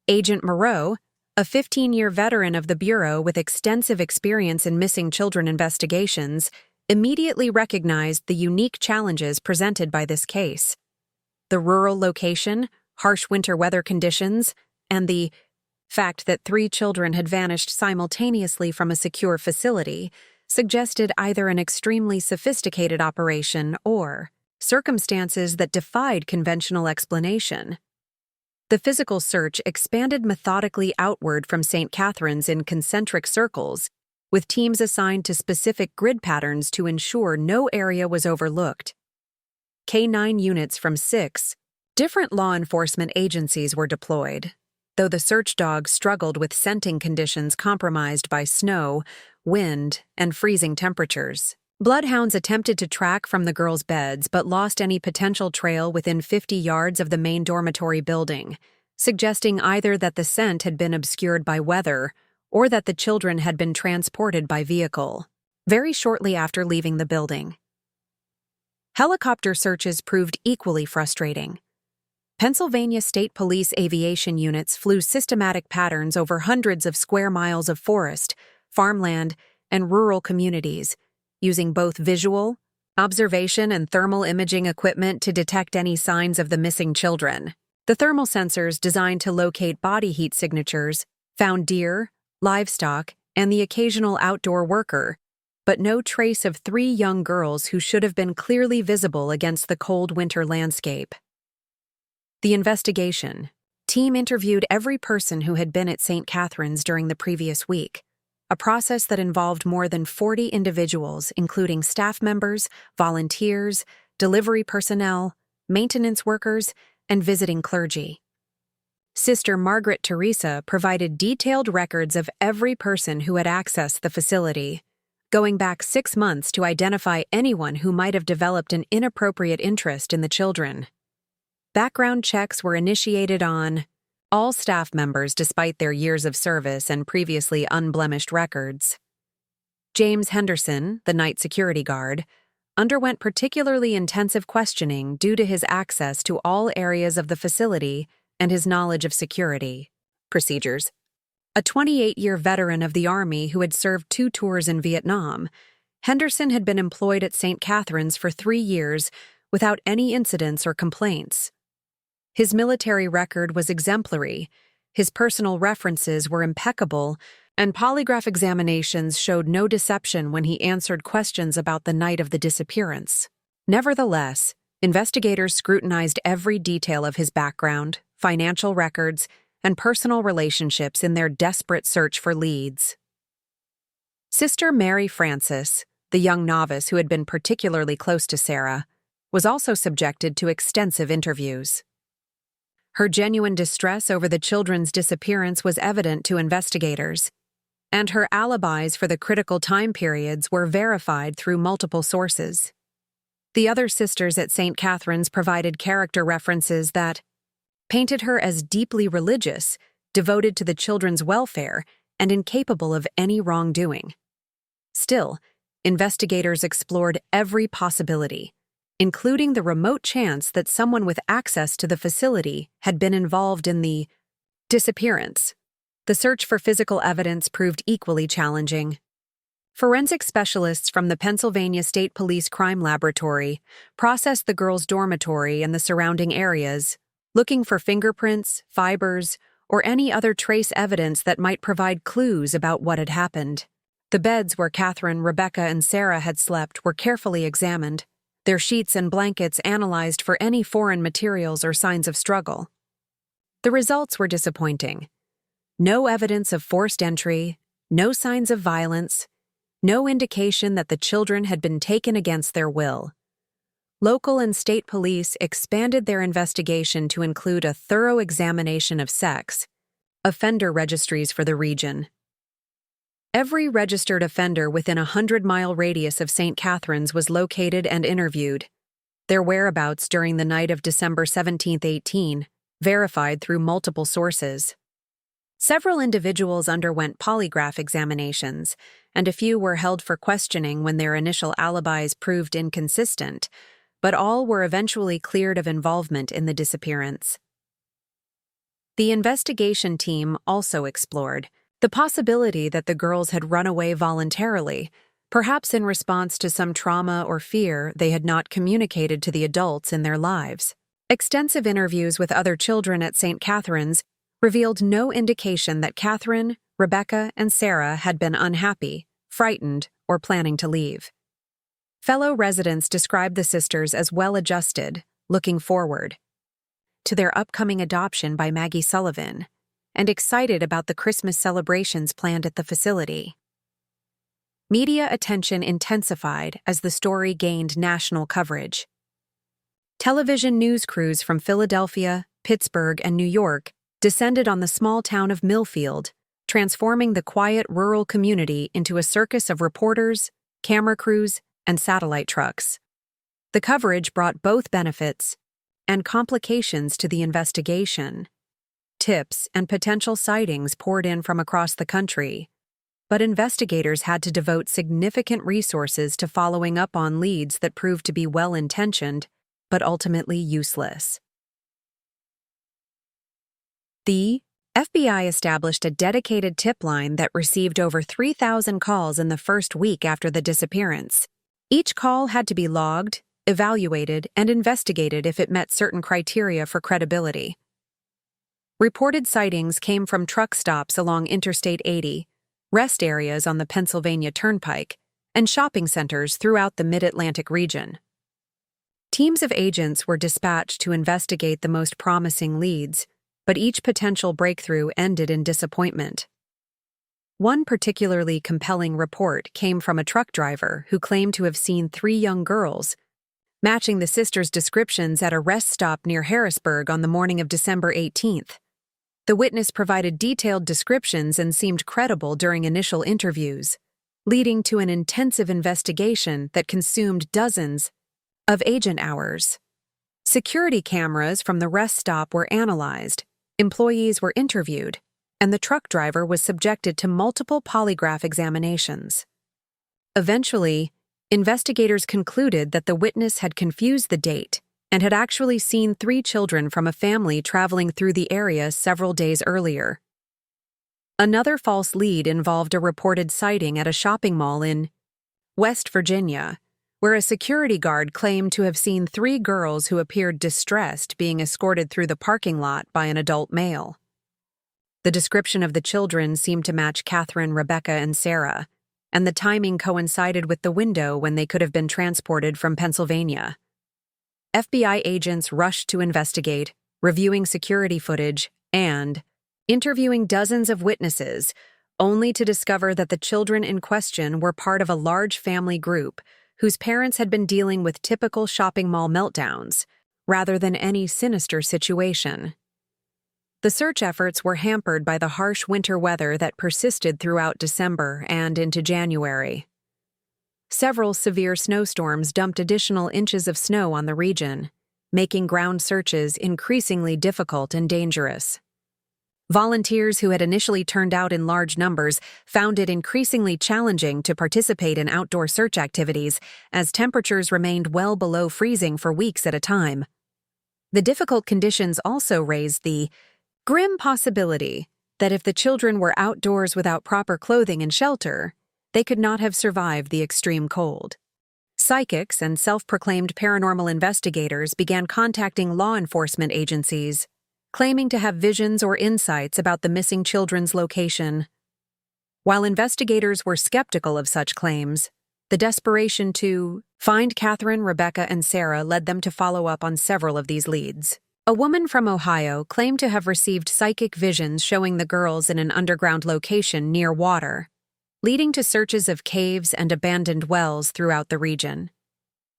S1: Agent Moreau, a 15-year veteran of the Bureau with extensive experience in missing children investigations, immediately recognized the unique challenges presented by this case. The rural location, harsh winter weather conditions, and the fact that 3 children had vanished simultaneously from a secure facility suggested either an extremely sophisticated operation or circumstances that defied conventional explanation. The physical search expanded methodically outward from St. Catharines in concentric circles, with teams assigned to specific grid patterns to ensure no area was overlooked. K-9 units from 6 different law enforcement agencies were deployed, though the search dogs struggled with scenting conditions compromised by snow, wind, and freezing temperatures. Bloodhounds attempted to track from the girls' beds but lost any potential trail within 50 yards of the main dormitory building, suggesting either that the scent had been obscured by weather or that the children had been transported by vehicle. Very shortly after leaving the building, helicopter searches proved equally frustrating. Pennsylvania State Police aviation units flew systematic patterns over hundreds of square miles of forest, farmland, and rural communities, using both visual, observation, and thermal imaging equipment to detect any signs of the missing children. The thermal sensors designed to locate body heat signatures found deer, livestock, and the occasional outdoor worker, but no trace of 3 young girls who should have been clearly visible against the cold winter landscape. The investigation team interviewed every person who had been at St. Catherine's during the previous week, a process that involved more than 40 individuals, including staff members, volunteers, delivery personnel, maintenance workers, and visiting clergy. Sister Margaret Teresa provided detailed records of every person who had accessed the facility, going back 6 months to identify anyone who might have developed an inappropriate interest in the children. Background checks were initiated on all staff members despite their years of service and previously unblemished records. James Henderson, the night security guard, underwent particularly intensive questioning due to his access to all areas of the facility and his knowledge of security procedures. A 28-year veteran of the Army who had served 2 tours in Vietnam, Henderson had been employed at St. Catherine's for 3 years without any incidents or complaints. His military record was exemplary, his personal references were impeccable, and polygraph examinations showed no deception when he answered questions about the night of the disappearance. Nevertheless, investigators scrutinized every detail of his background, financial records, and personal relationships in their desperate search for leads. Sister Mary Frances, the young novice who had been particularly close to Sarah, was also subjected to extensive interviews. Her genuine distress over the children's disappearance was evident to investigators, and her alibis for the critical time periods were verified through multiple sources. The other sisters at St. Catherine's provided character references that painted her as deeply religious, devoted to the children's welfare, and incapable of any wrongdoing. Still, investigators explored every possibility, including the remote chance that someone with access to the facility had been involved in the disappearance. The search for physical evidence proved equally challenging. Forensic specialists from the Pennsylvania State Police Crime Laboratory processed the girls' dormitory and the surrounding areas, looking for fingerprints, fibers, or any other trace evidence that might provide clues about what had happened. The beds where Catherine, Rebecca, and Sarah had slept were carefully examined, their sheets and blankets analyzed for any foreign materials or signs of struggle. The results were disappointing. No evidence of forced entry, no signs of violence, no indication that the children had been taken against their will. Local and state police expanded their investigation to include a thorough examination of sex offender registries for the region. Every registered offender within a 100-mile radius of St. Catherine's was located and interviewed. Their whereabouts during the night of December 17, 18, verified through multiple sources. Several individuals underwent polygraph examinations, and a few were held for questioning when their initial alibis proved inconsistent, but all were eventually cleared of involvement in the disappearance. The investigation team also explored the possibility that the girls had run away voluntarily, perhaps in response to some trauma or fear they had not communicated to the adults in their lives. Extensive interviews with other children at St. Catherine's revealed no indication that Catherine, Rebecca, and Sarah had been unhappy, frightened, or planning to leave. Fellow residents described the sisters as well-adjusted, looking forward to their upcoming adoption by Maggie Sullivan, and excited about the Christmas celebrations planned at the facility. Media attention intensified as the story gained national coverage. Television news crews from Philadelphia, Pittsburgh, and New York descended on the small town of Millfield, transforming the quiet rural community into a circus of reporters, camera crews, and satellite trucks. The coverage brought both benefits and complications to the investigation. Tips and potential sightings poured in from across the country, but investigators had to devote significant resources to following up on leads that proved to be well-intentioned but ultimately useless. The FBI established a dedicated tip line that received over 3,000 calls in the first week after the disappearance. Each call had to be logged, evaluated, and investigated if it met certain criteria for credibility. Reported sightings came from truck stops along Interstate 80, rest areas on the Pennsylvania Turnpike, and shopping centers throughout the Mid-Atlantic region. Teams of agents were dispatched to investigate the most promising leads, but each potential breakthrough ended in disappointment. One particularly compelling report came from a truck driver who claimed to have seen 3 young girls, matching the sisters' descriptions at a rest stop near Harrisburg on the morning of December 18th. The witness provided detailed descriptions and seemed credible during initial interviews, leading to an intensive investigation that consumed dozens of agent hours. Security cameras from the rest stop were analyzed, employees were interviewed, and the truck driver was subjected to multiple polygraph examinations. Eventually, investigators concluded that the witness had confused the date and had actually seen 3 children from a family traveling through the area several days earlier. Another false lead involved a reported sighting at a shopping mall in West Virginia, where a security guard claimed to have seen 3 girls who appeared distressed being escorted through the parking lot by an adult male. The description of the children seemed to match Catherine, Rebecca, and Sarah, and the timing coincided with the window when they could have been transported from Pennsylvania. FBI agents rushed to investigate, reviewing security footage and interviewing dozens of witnesses, only to discover that the children in question were part of a large family group whose parents had been dealing with typical shopping mall meltdowns, rather than any sinister situation. The search efforts were hampered by the harsh winter weather that persisted throughout December and into January. Several severe snowstorms dumped additional inches of snow on the region, making ground searches increasingly difficult and dangerous. Volunteers who had initially turned out in large numbers found it increasingly challenging to participate in outdoor search activities as temperatures remained well below freezing for weeks at a time. The difficult conditions also raised the grim possibility that if the children were outdoors without proper clothing and shelter, they could not have survived the extreme cold. Psychics and self-proclaimed paranormal investigators began contacting law enforcement agencies, claiming to have visions or insights about the missing children's location. While investigators were skeptical of such claims, the desperation to find Catherine, Rebecca, and Sarah led them to follow up on several of these leads. A woman from Ohio claimed to have received psychic visions showing the girls in an underground location near water, leading to searches of caves and abandoned wells throughout the region.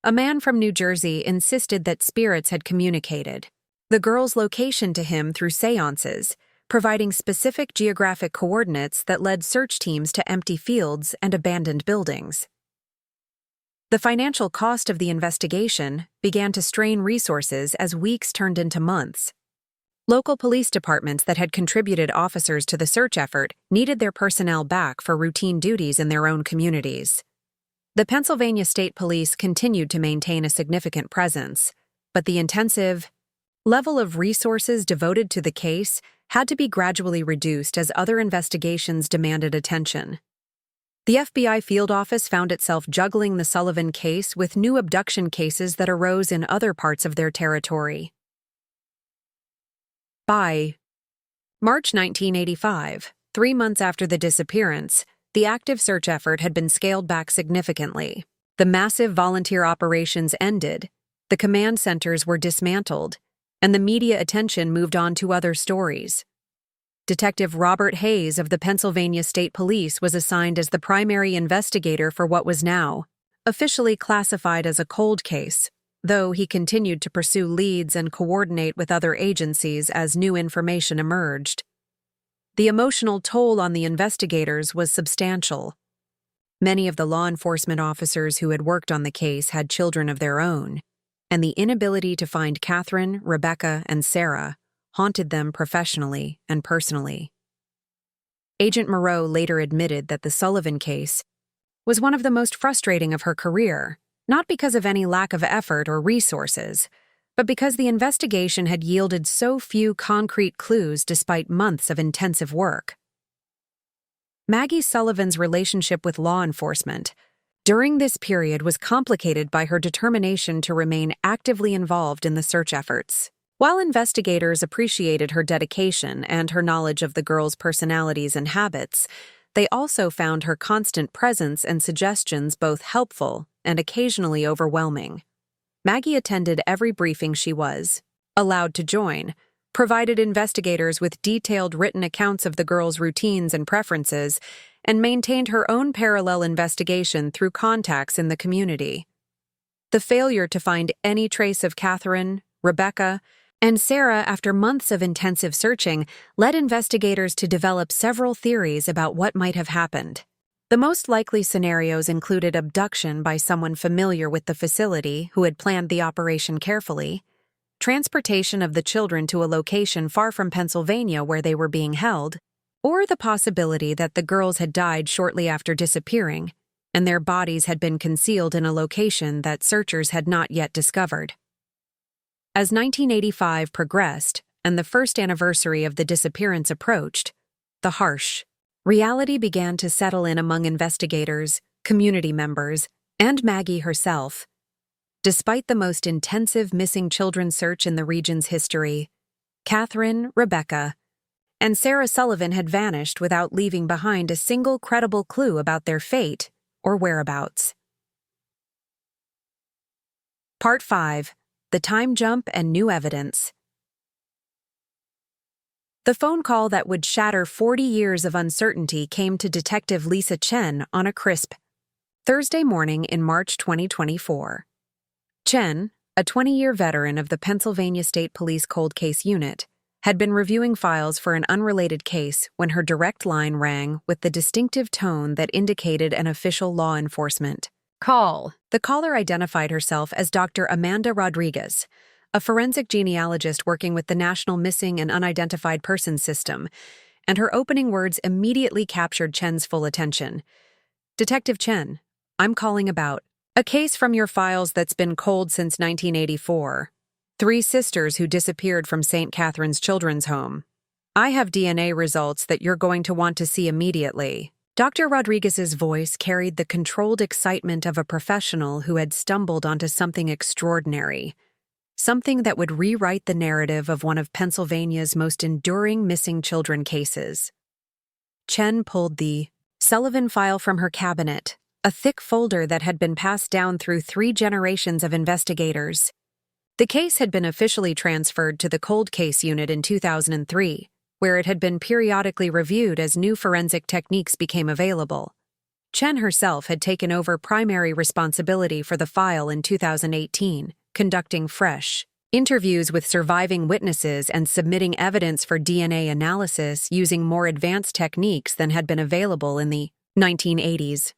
S1: A man from New Jersey insisted that spirits had communicated the girls' location to him through seances, providing specific geographic coordinates that led search teams to empty fields and abandoned buildings. The financial cost of the investigation began to strain resources as weeks turned into months. Local police departments that had contributed officers to the search effort needed their personnel back for routine duties in their own communities. The Pennsylvania State Police continued to maintain a significant presence, but the intensive level of resources devoted to the case had to be gradually reduced as other investigations demanded attention. The FBI field office found itself juggling the Sullivan case with new abduction cases that arose in other parts of their territory. By March 1985, 3 months after the disappearance, the active search effort had been scaled back significantly. The massive volunteer operations ended, the command centers were dismantled, and the media attention moved on to other stories. Detective Robert Hayes of the Pennsylvania State Police was assigned as the primary investigator for what was now officially classified as a cold case, though he continued to pursue leads and coordinate with other agencies as new information emerged. The emotional toll on the investigators was substantial. Many of the law enforcement officers who had worked on the case had children of their own, and the inability to find Catherine, Rebecca, and Sarah haunted them professionally and personally. Agent Moreau later admitted that the Sullivan case was one of the most frustrating of her career, not because of any lack of effort or resources, But because the investigation had yielded so few concrete clues despite months of intensive work. Maggie Sullivan's relationship with law enforcement during this period was complicated by her determination to remain actively involved in the search efforts. While investigators appreciated her dedication and her knowledge of the girls' personalities and habits, they also found her constant presence and suggestions both helpful and occasionally overwhelming. Maggie attended every briefing she was allowed to join, provided investigators with detailed written accounts of the girls' routines and preferences, and maintained her own parallel investigation through contacts in the community. The failure to find any trace of Catherine, Rebecca, and Sarah after months of intensive searching led investigators to develop several theories about what might have happened. The most likely scenarios included abduction by someone familiar with the facility who had planned the operation carefully, transportation of the children to a location far from Pennsylvania where they were being held, or the possibility that the girls had died shortly after disappearing, and their bodies had been concealed in a location that searchers had not yet discovered. As 1985 progressed and the first anniversary of the disappearance approached, the harsh reality began to settle in among investigators, community members, and Maggie herself. Despite the most intensive missing children search in the region's history, Catherine, Rebecca, and Sarah Sullivan had vanished without leaving behind a single credible clue about their fate or whereabouts. Part 5. The Time Jump and New Evidence. The phone call that would shatter 40 years of uncertainty came to Detective Lisa Chen on a crisp Thursday morning in March 2024. Chen, a 20-year veteran of the Pennsylvania State Police Cold Case Unit, had been reviewing files for an unrelated case when her direct line rang with the distinctive tone that indicated an official law enforcement call. The caller identified herself as Dr. Amanda Rodriguez, a forensic genealogist working with the National Missing and Unidentified Persons System, and her opening words immediately captured Chen's full attention. "Detective Chen, I'm calling about a case from your files that's been cold since 1984. 3 sisters who disappeared from St. Catherine's Children's Home. I have DNA results that you're going to want to see immediately." Dr. Rodriguez's voice carried the controlled excitement of a professional who had stumbled onto something extraordinary, something that would rewrite the narrative of one of Pennsylvania's most enduring missing children cases. Chen pulled the Sullivan file from her cabinet, a thick folder that had been passed down through 3 generations of investigators. The case had been officially transferred to the Cold Case Unit in 2003, where it had been periodically reviewed as new forensic techniques became available. Chen herself had taken over primary responsibility for the file in 2018, conducting fresh interviews with surviving witnesses and submitting evidence for DNA analysis using more advanced techniques than had been available in the 1980s.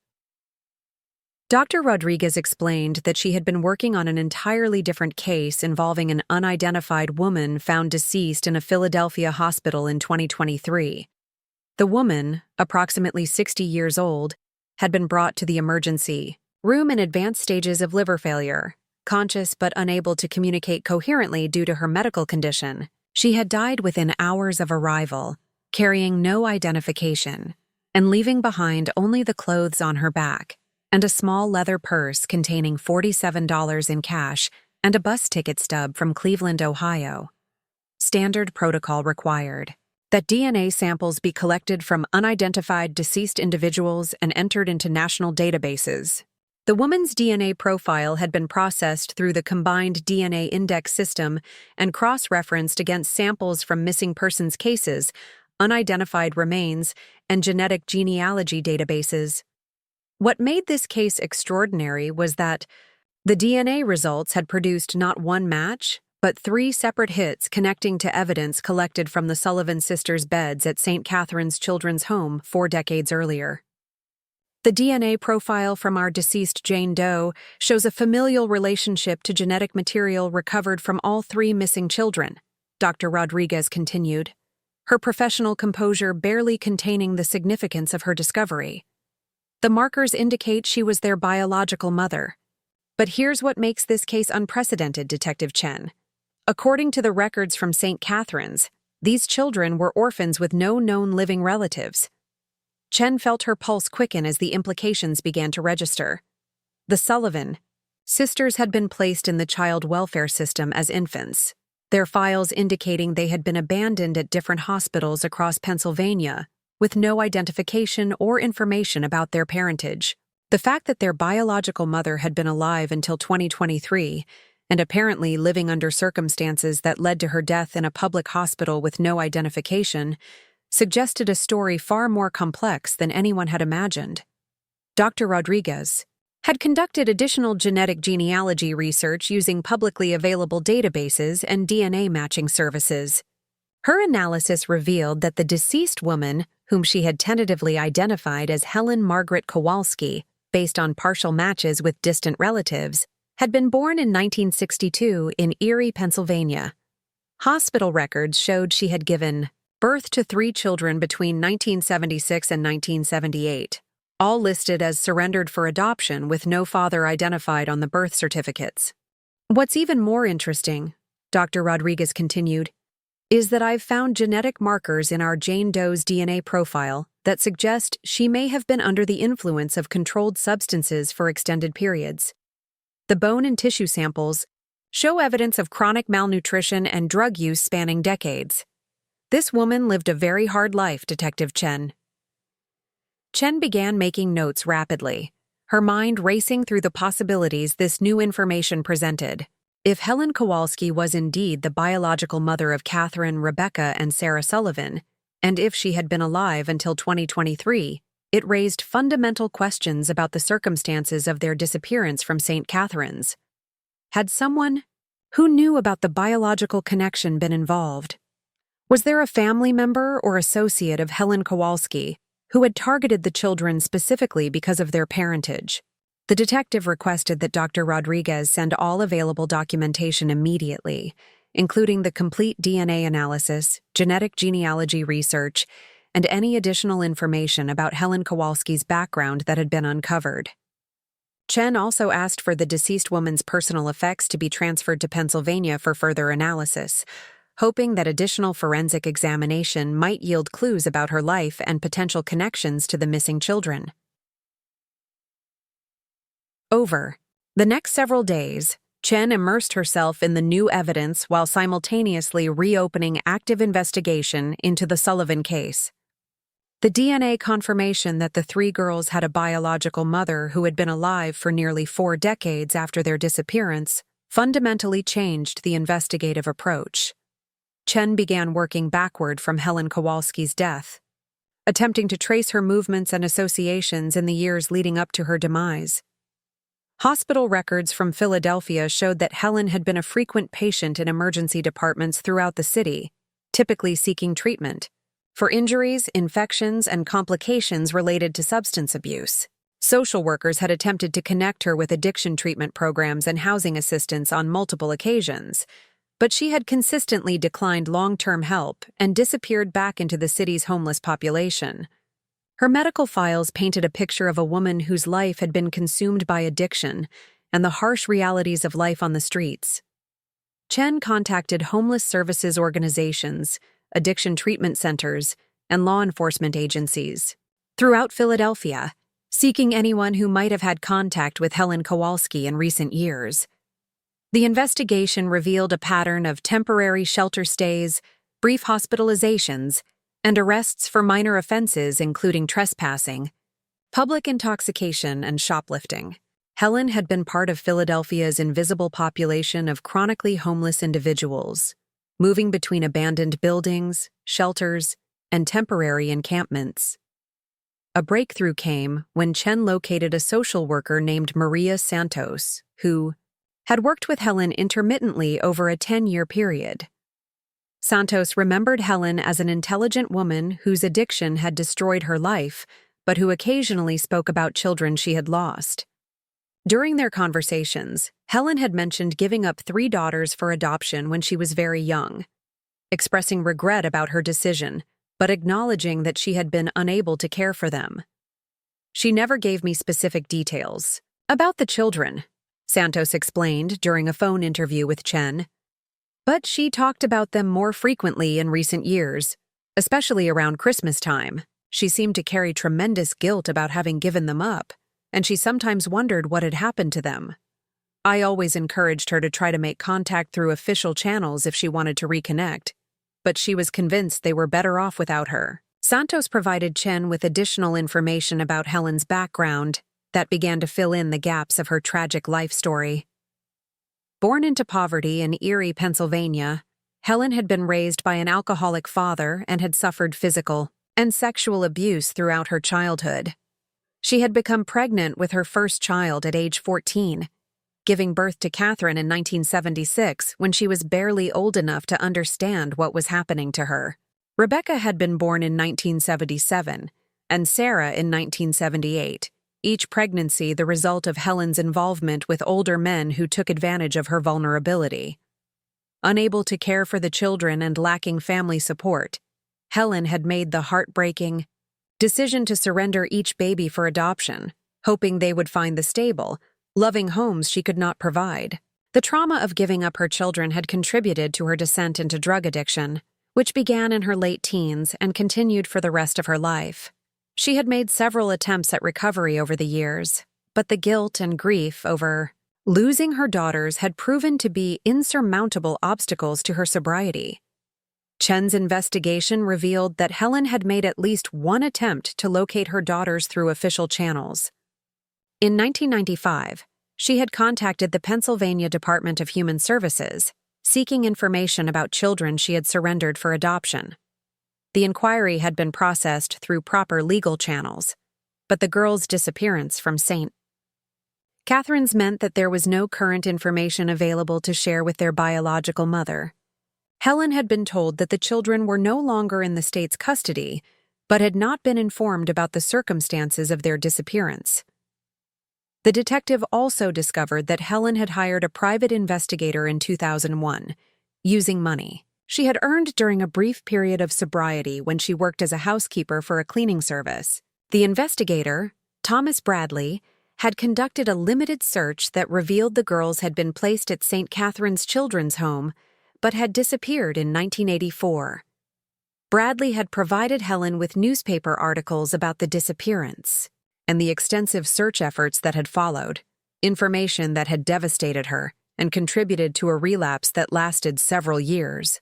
S1: Dr. Rodriguez explained that she had been working on an entirely different case involving an unidentified woman found deceased in a Philadelphia hospital in 2023. The woman, approximately 60 years old, had been brought to the emergency room in advanced stages of liver failure, conscious but unable to communicate coherently due to her medical condition. She had died within hours of arrival, carrying no identification, and leaving behind only the clothes on her back and a small leather purse containing $47 in cash and a bus ticket stub from Cleveland, Ohio. Standard protocol required that DNA samples be collected from unidentified deceased individuals and entered into national databases. The woman's DNA profile had been processed through the combined DNA index system and cross-referenced against samples from missing persons cases, unidentified remains, and genetic genealogy databases. What made this case extraordinary was that the DNA results had produced not one match, but 3 separate hits connecting to evidence collected from the Sullivan sisters' beds at St. Catherine's Children's Home 4 decades earlier. The DNA profile from our deceased Jane Doe shows a familial relationship to genetic material recovered from all 3 missing children, Dr. Rodriguez continued, her professional composure barely containing the significance of her discovery. The markers indicate she was their biological mother. But here's what makes this case unprecedented, Detective Chen. According to the records from St. Catherine's, these children were orphans with no known living relatives. Chen felt her pulse quicken as the implications began to register. The Sullivan sisters had been placed in the child welfare system as infants, their files indicating they had been abandoned at different hospitals across Pennsylvania, with no identification or information about their parentage. The fact that their biological mother had been alive until 2023, and apparently living under circumstances that led to her death in a public hospital with no identification, suggested a story far more complex than anyone had imagined. Dr. Rodriguez had conducted additional genetic genealogy research using publicly available databases and DNA matching services. Her analysis revealed that the deceased woman, whom she had tentatively identified as Helen Margaret Kowalski, based on partial matches with distant relatives, had been born in 1962 in Erie, Pennsylvania. Hospital records showed she had given birth to 3 children between 1976 and 1978, all listed as surrendered for adoption with no father identified on the birth certificates. What's even more interesting, Dr. Rodriguez continued, is that I've found genetic markers in our Jane Doe's DNA profile that suggest she may have been under the influence of controlled substances for extended periods. The bone and tissue samples show evidence of chronic malnutrition and drug use spanning decades. This woman lived a very hard life, Detective Chen. Chen began making notes rapidly, her mind racing through the possibilities this new information presented. If Helen Kowalski was indeed the biological mother of Catherine, Rebecca, and Sarah Sullivan, and if she had been alive until 2023, it raised fundamental questions about the circumstances of their disappearance from St. Catherine's. Had someone who knew about the biological connection been involved? Was there a family member or associate of Helen Kowalski who had targeted the children specifically because of their parentage? The detective requested that Dr. Rodriguez send all available documentation immediately, including the complete DNA analysis, genetic genealogy research, and any additional information about Helen Kowalski's background that had been uncovered. Chen also asked for the deceased woman's personal effects to be transferred to Pennsylvania for further analysis, hoping that additional forensic examination might yield clues about her life and potential connections to the missing children. Over the next several days, Chen immersed herself in the new evidence while simultaneously reopening active investigation into the Sullivan case. The DNA confirmation that the 3 girls had a biological mother who had been alive for nearly 4 decades after their disappearance fundamentally changed the investigative approach. Chen began working backward from Helen Kowalski's death, attempting to trace her movements and associations in the years leading up to her demise. Hospital records from Philadelphia showed that Helen had been a frequent patient in emergency departments throughout the city, typically seeking treatment for injuries, infections, and complications related to substance abuse. Social workers had attempted to connect her with addiction treatment programs and housing assistance on multiple occasions, but she had consistently declined long-term help and disappeared back into the city's homeless population. Her medical files painted a picture of a woman whose life had been consumed by addiction and the harsh realities of life on the streets. Chen contacted homeless services organizations, addiction treatment centers, and law enforcement agencies throughout Philadelphia, seeking anyone who might have had contact with Helen Kowalski in recent years. The investigation revealed a pattern of temporary shelter stays, brief hospitalizations, and arrests for minor offenses including trespassing, public intoxication, and shoplifting. Helen had been part of Philadelphia's invisible population of chronically homeless individuals, moving between abandoned buildings, shelters, and temporary encampments. A breakthrough came when Chen located a social worker named Maria Santos, who had worked with Helen intermittently over a 10-year period. Santos remembered Helen as an intelligent woman whose addiction had destroyed her life, but who occasionally spoke about children she had lost. During their conversations, Helen had mentioned giving up 3 daughters for adoption when she was very young, expressing regret about her decision, but acknowledging that she had been unable to care for them. "She never gave me specific details about the children," Santos explained during a phone interview with Chen. But she talked about them more frequently in recent years, especially around Christmas time. She seemed to carry tremendous guilt about having given them up, and she sometimes wondered what had happened to them. I always encouraged her to try to make contact through official channels if she wanted to reconnect, but she was convinced they were better off without her. Santos provided Chen with additional information about Helen's background that began to fill in the gaps of her tragic life story. Born into poverty in Erie, Pennsylvania, Helen had been raised by an alcoholic father and had suffered physical and sexual abuse throughout her childhood. She had become pregnant with her first child at age 14, giving birth to Catherine in 1976 when she was barely old enough to understand what was happening to her. Rebecca had been born in 1977 and Sarah in 1978, each pregnancy the result of Helen's involvement with older men who took advantage of her vulnerability. Unable to care for the children and lacking family support, Helen had made the heartbreaking decision to surrender each baby for adoption, hoping they would find the stable, loving homes she could not provide. The trauma of giving up her children had contributed to her descent into drug addiction, which began in her late teens and continued for the rest of her life. She had made several attempts at recovery over the years, but the guilt and grief over losing her daughters had proven to be insurmountable obstacles to her sobriety. Chen's investigation revealed that Helen had made at least one attempt to locate her daughters through official channels. In 1995, she had contacted the Pennsylvania Department of Human Services, seeking information about children she had surrendered for adoption. The inquiry had been processed through proper legal channels, but the girls' disappearance from St. Catherine's meant that there was no current information available to share with their biological mother. Helen had been told that the children were no longer in the state's custody, but had not been informed about the circumstances of their disappearance. The detective also discovered that Helen had hired a private investigator in 2001, using money she had earned during a brief period of sobriety when she worked as a housekeeper for a cleaning service. The investigator, Thomas Bradley, had conducted a limited search that revealed the girls had been placed at St. Catherine's Children's Home, but had disappeared in 1984. Bradley had provided Helen with newspaper articles about the disappearance and the extensive search efforts that had followed, information that had devastated her and contributed to a relapse that lasted several years.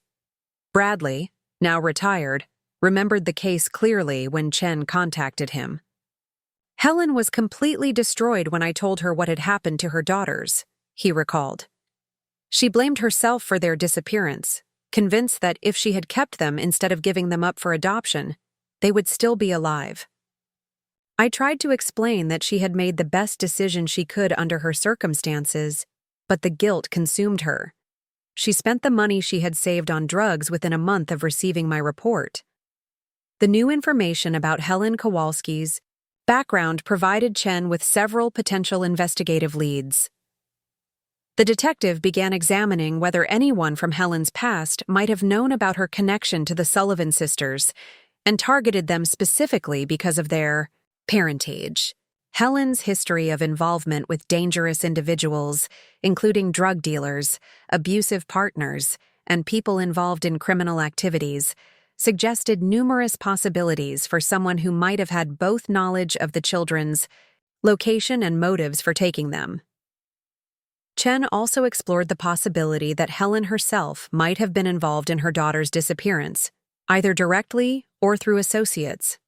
S1: Bradley, now retired, remembered the case clearly when Chen contacted him. Helen was completely destroyed when I told her what had happened to her daughters, he recalled. She blamed herself for their disappearance, convinced that if she had kept them instead of giving them up for adoption, they would still be alive. I tried to explain that she had made the best decision she could under her circumstances, but the guilt consumed her. She spent the money she had saved on drugs within a month of receiving my report. The new information about Helen Kowalski's background provided Chen with several potential investigative leads. The detective began examining whether anyone from Helen's past might have known about her connection to the Sullivan sisters and targeted them specifically because of their parentage. Helen's history of involvement with dangerous individuals, including drug dealers, abusive partners, and people involved in criminal activities, suggested numerous possibilities for someone who might have had both knowledge of the children's location and motives for taking them. Chen also explored the possibility that Helen herself might have been involved in her daughter's disappearance, either directly or through associates.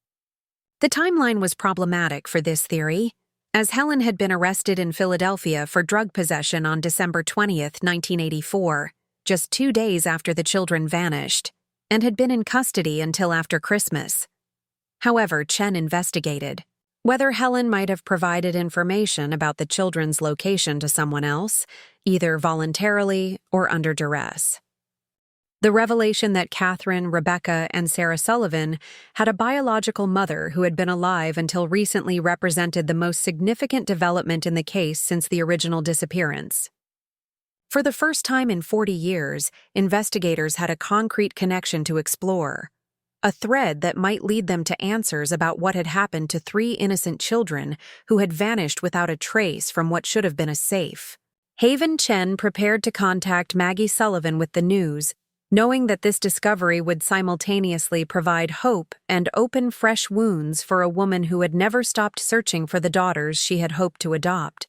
S1: The timeline was problematic for this theory, as Helen had been arrested in Philadelphia for drug possession on December 20, 1984, just 2 days after the children vanished, and had been in custody until after Christmas. However, Chen investigated whether Helen might have provided information about the children's location to someone else, either voluntarily or under duress. The revelation that Catherine, Rebecca, and Sarah Sullivan had a biological mother who had been alive until recently represented the most significant development in the case since the original disappearance. For the first time in 40 years, investigators had a concrete connection to explore, a thread that might lead them to answers about what had happened to 3 innocent children who had vanished without a trace from what should have been a safe. Haven Chen prepared to contact Maggie Sullivan with the news, knowing that this discovery would simultaneously provide hope and open fresh wounds for a woman who had never stopped searching for the daughters she had hoped to adopt.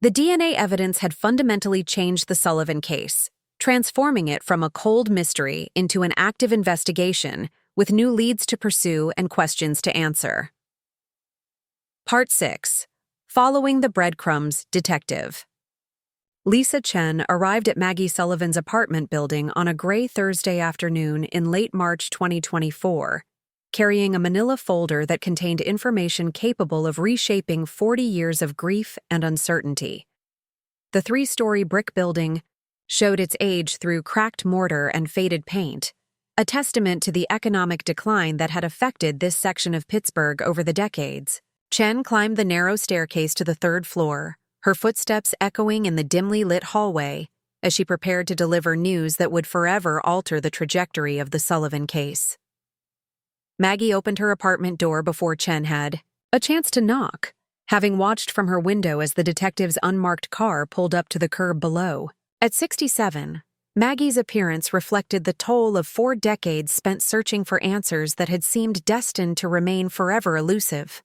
S1: The DNA evidence had fundamentally changed the Sullivan case, transforming it from a cold mystery into an active investigation with new leads to pursue and questions to answer. Part 6. Following the Breadcrumbs Detective. Lisa Chen arrived at Maggie Sullivan's apartment building on a gray Thursday afternoon in late March 2024, carrying a manila folder that contained information capable of reshaping 40 years of grief and uncertainty. The 3-story brick building showed its age through cracked mortar and faded paint, a testament to the economic decline that had affected this section of Pittsburgh over the decades. Chen climbed the narrow staircase to the 3rd floor, her footsteps echoing in the dimly lit hallway as she prepared to deliver news that would forever alter the trajectory of the Sullivan case. Maggie opened her apartment door before Chen had a chance to knock, having watched from her window as the detective's unmarked car pulled up to the curb below. At 67, Maggie's appearance reflected the toll of 4 decades spent searching for answers that had seemed destined to remain forever elusive.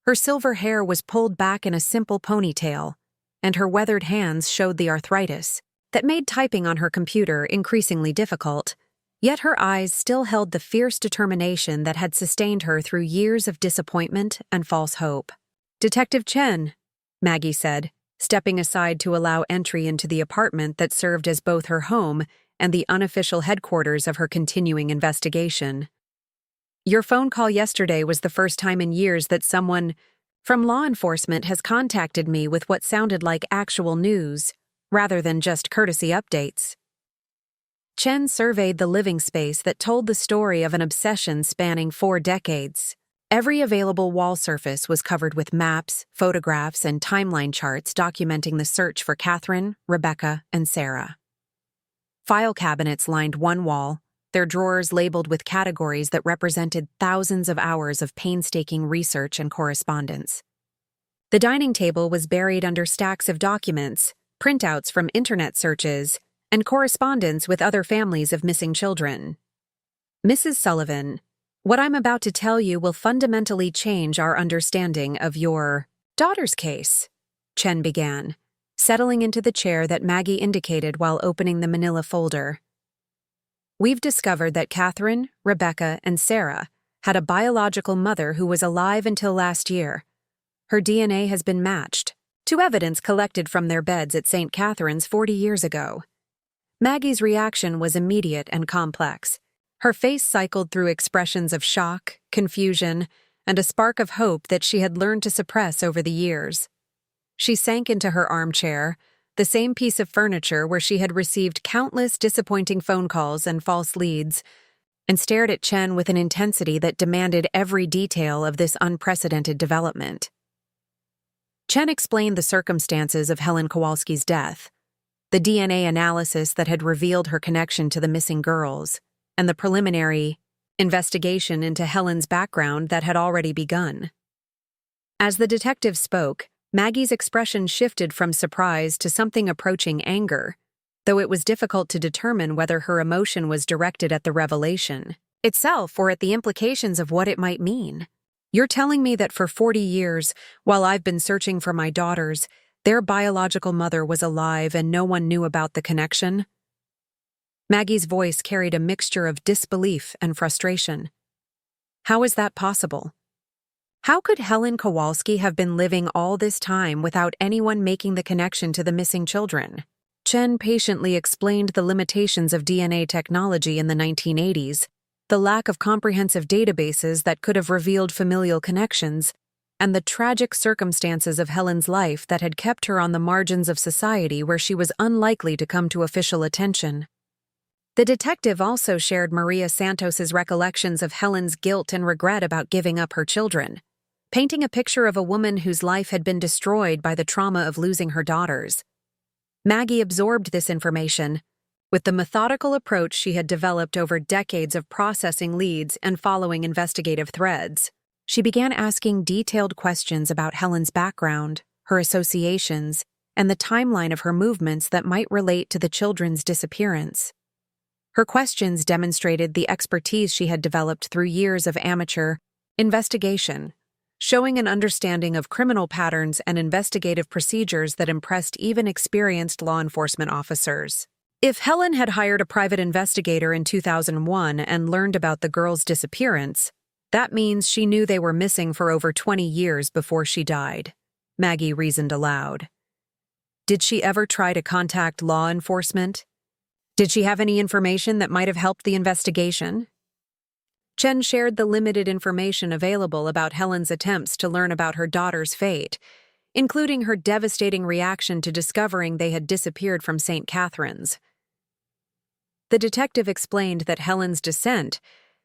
S1: Her silver hair was pulled back in a simple ponytail, and her weathered hands showed the arthritis that made typing on her computer increasingly difficult, yet her eyes still held the fierce determination that had sustained her through years of disappointment and false hope. "Detective Chen," Maggie said, stepping aside to allow entry into the apartment that served as both her home and the unofficial headquarters of her continuing investigation. "Your phone call yesterday was the first time in years that someone from law enforcement has contacted me with what sounded like actual news, rather than just courtesy updates." Chen surveyed the living space that told the story of an obsession spanning 4 decades. Every available wall surface was covered with maps, photographs, and timeline charts documenting the search for Catherine, Rebecca, and Sarah. File cabinets lined one wall, their drawers labeled with categories that represented thousands of hours of painstaking research and correspondence. The dining table was buried under stacks of documents, printouts from internet searches, and correspondence with other families of missing children. "Mrs. Sullivan, what I'm about to tell you will fundamentally change our understanding of your daughter's case," Chen began, settling into the chair that Maggie indicated while opening the manila folder. "We've discovered that Catherine, Rebecca, and Sarah had a biological mother who was alive until last year. Her DNA has been matched to evidence collected from their beds at St. Catherine's 40 years ago." Maggie's reaction was immediate and complex. Her face cycled through expressions of shock, confusion, and a spark of hope that she had learned to suppress over the years. She sank into her armchair, the same piece of furniture where she had received countless disappointing phone calls and false leads, and stared at Chen with an intensity that demanded every detail of this unprecedented development. Chen explained the circumstances of Helen Kowalski's death, the DNA analysis that had revealed her connection to the missing girls, and the preliminary investigation into Helen's background that had already begun. As the detective spoke, Maggie's expression shifted from surprise to something approaching anger, though it was difficult to determine whether her emotion was directed at the revelation itself or at the implications of what it might mean. "You're telling me that for 40 years, while I've been searching for my daughters, their biological mother was alive and no one knew about the connection?" Maggie's voice carried a mixture of disbelief and frustration. How is that possible? How could Helen Kowalski have been living all this time without anyone making the connection to the missing children? Chen patiently explained the limitations of DNA technology in the 1980s, the lack of comprehensive databases that could have revealed familial connections, and the tragic circumstances of Helen's life that had kept her on the margins of society where she was unlikely to come to official attention. The detective also shared Maria Santos's recollections of Helen's guilt and regret about giving up her children, painting a picture of a woman whose life had been destroyed by the trauma of losing her daughters. Maggie absorbed this information. With the methodical approach she had developed over decades of processing leads and following investigative threads, she began asking detailed questions about Helen's background, her associations, and the timeline of her movements that might relate to the children's disappearance. Her questions demonstrated the expertise she had developed through years of amateur investigation, showing an understanding of criminal patterns and investigative procedures that impressed even experienced law enforcement officers. If Helen had hired a private investigator in 2001 and learned about the girls' disappearance, that means she knew they were missing for over 20 years before she died, Maggie reasoned aloud. Did she ever try to contact law enforcement? Did she have any information that might have helped the investigation? Chen shared the limited information available about Helen's attempts to learn about her daughter's fate, including her devastating reaction to discovering they had disappeared from St. Catherine's. The detective explained that Helen's descent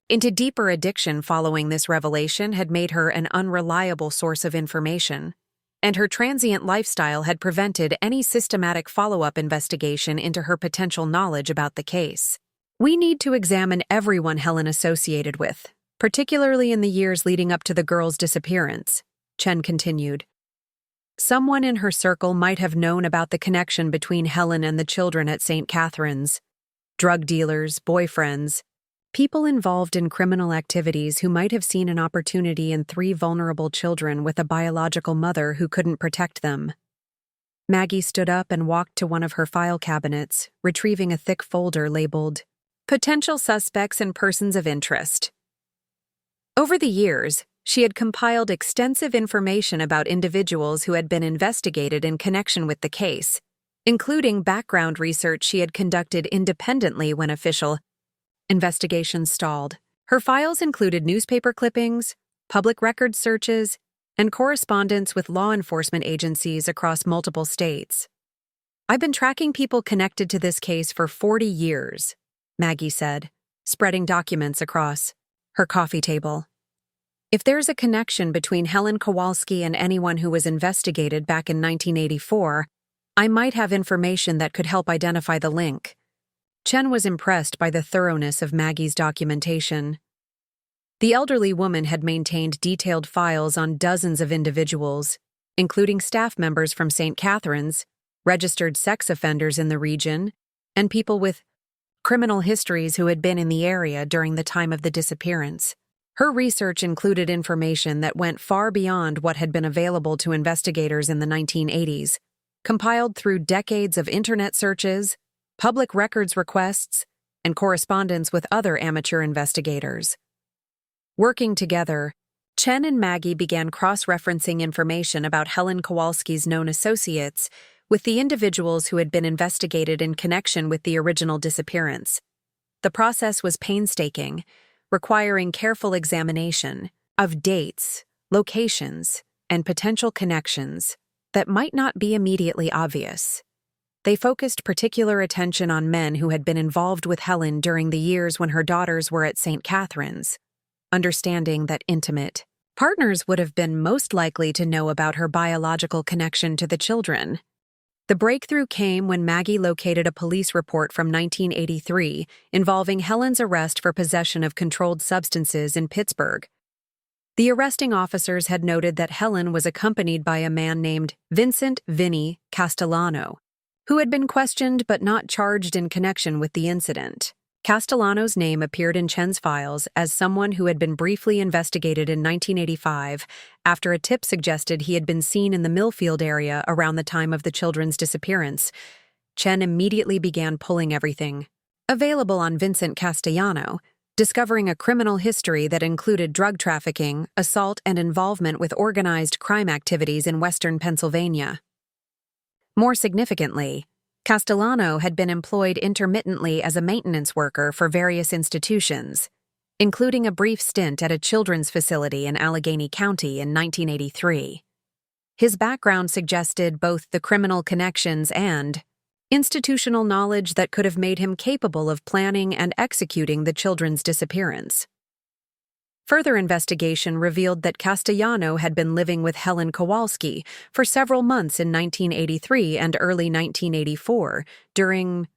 S1: into deeper addiction following this revelation had made her an unreliable source of information, and her transient lifestyle had prevented any systematic follow-up investigation into her potential knowledge about the case. We need to examine everyone Helen associated with, particularly in the years leading up to the girl's disappearance, Chen continued. Someone in her circle might have known about the connection between Helen and the children at St. Catherine's. Drug dealers, boyfriends, people involved in criminal activities who might have seen an opportunity in 3 vulnerable children with a biological mother who couldn't protect them. Maggie stood up and walked to one of her file cabinets, retrieving a thick folder labeled Potential Suspects and Persons of Interest. Over the years, she had compiled extensive information about individuals who had been investigated in connection with the case, including background research she had conducted independently when official investigations stalled. Her files included newspaper clippings, public records searches, and correspondence with law enforcement agencies across multiple states. I've been tracking people connected to this case for 40 years, Maggie said, spreading documents across her coffee table. If there's a connection between Helen Kowalski and anyone who was investigated back in 1984, I might have information that could help identify the link. Chen was impressed by the thoroughness of Maggie's documentation. The elderly woman had maintained detailed files on dozens of individuals, including staff members from St. Catherine's, registered sex offenders in the region, and people with criminal histories who had been in the area during the time of the disappearance. Her research included information that went far beyond what had been available to investigators in the 1980s, compiled through decades of internet searches, public records requests, and correspondence with other amateur investigators. Working together, Chen and Maggie began cross-referencing information about Helen Kowalski's known associates with the individuals who had been investigated in connection with the original disappearance. The process was painstaking, requiring careful examination of dates, locations, and potential connections that might not be immediately obvious. They focused particular attention on men who had been involved with Helen during the years when her daughters were at St. Catherine's, understanding that intimate partners would have been most likely to know about her biological connection to the children. The breakthrough came when Maggie located a police report from 1983 involving Helen's arrest for possession of controlled substances in Pittsburgh. The arresting officers had noted that Helen was accompanied by a man named Vincent "Vinny" Castellano, who had been questioned but not charged in connection with the incident. Castellano's name appeared in Chen's files as someone who had been briefly investigated in 1985 after a tip suggested he had been seen in the Millfield area around the time of the children's disappearance. Chen immediately began pulling everything available on Vincent Castellano, discovering a criminal history that included drug trafficking, assault, and involvement with organized crime activities in western Pennsylvania. More significantly, Castellano had been employed intermittently as a maintenance worker for various institutions, including a brief stint at a children's facility in Allegheny County in 1983. His background suggested both the criminal connections and institutional knowledge that could have made him capable of planning and executing the children's disappearance. Further investigation revealed that Castellano had been living with Helen Kowalski for several months in 1983 and early 1984, during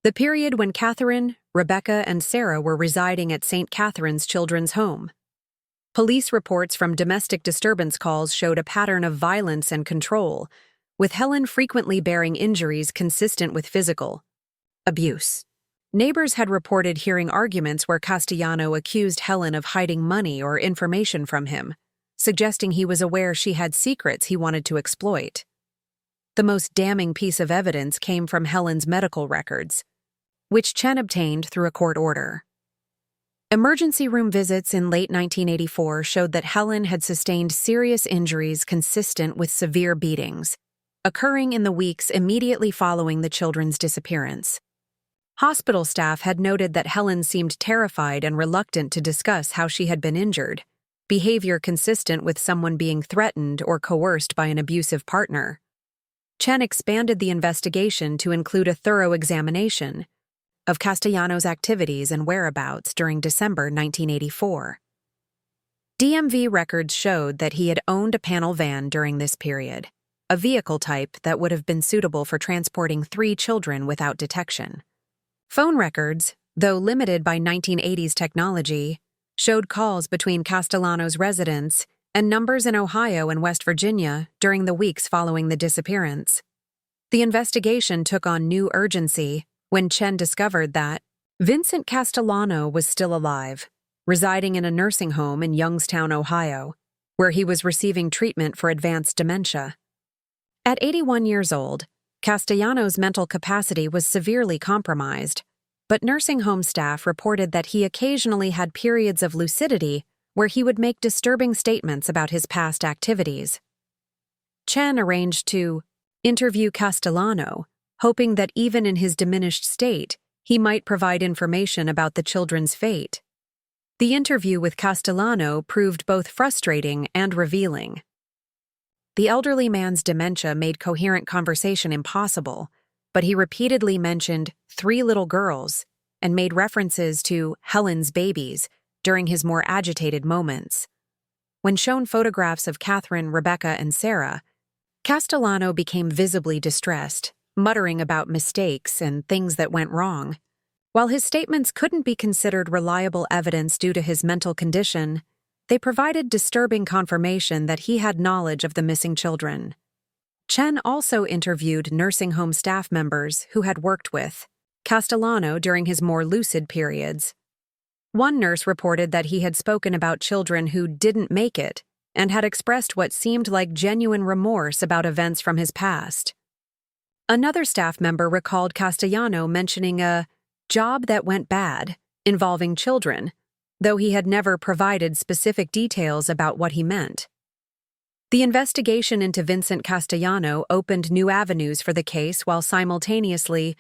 S1: the period when Catherine, Rebecca, and Sarah were residing at St. Catherine's Children's Home. Police reports from domestic disturbance calls showed a pattern of violence and control, with Helen frequently bearing injuries consistent with physical abuse. Neighbors had reported hearing arguments where Castellano accused Helen of hiding money or information from him, suggesting he was aware she had secrets he wanted to exploit. The most damning piece of evidence came from Helen's medical records, which Chen obtained through a court order. Emergency room visits in late 1984 showed that Helen had sustained serious injuries consistent with severe beatings, occurring in the weeks immediately following the children's disappearance. Hospital staff had noted that Helen seemed terrified and reluctant to discuss how she had been injured, behavior consistent with someone being threatened or coerced by an abusive partner. Chen expanded the investigation to include a thorough examination of Castellano's activities and whereabouts during December 1984. DMV records showed that he had owned a panel van during this period, a vehicle type that would have been suitable for transporting 3 children without detection. Phone records, though limited by 1980s technology, showed calls between Castellano's residence and numbers in Ohio and West Virginia during the weeks following the disappearance. The investigation took on new urgency when Chen discovered that Vincent Castellano was still alive, residing in a nursing home in Youngstown, Ohio, where he was receiving treatment for advanced dementia. At 81 years old, Castellano's mental capacity was severely compromised, but nursing home staff reported that he occasionally had periods of lucidity where he would make disturbing statements about his past activities. Chen arranged to interview Castellano, hoping that even in his diminished state, he might provide information about the children's fate. The interview with Castellano proved both frustrating and revealing. The elderly man's dementia made coherent conversation impossible, but he repeatedly mentioned 3 little girls and made references to Helen's babies during his more agitated moments. When shown photographs of Catherine, Rebecca, and Sarah, Castellano became visibly distressed, muttering about mistakes and things that went wrong. While his statements couldn't be considered reliable evidence due to his mental condition, they provided disturbing confirmation that he had knowledge of the missing children. Chen also interviewed nursing home staff members who had worked with Castellano during his more lucid periods. One nurse reported that he had spoken about children who didn't make it and had expressed what seemed like genuine remorse about events from his past. Another staff member recalled Castellano mentioning a job that went bad involving children, though he had never provided specific details about what he meant. The investigation into Vincent Castellano opened new avenues for the case while simultaneously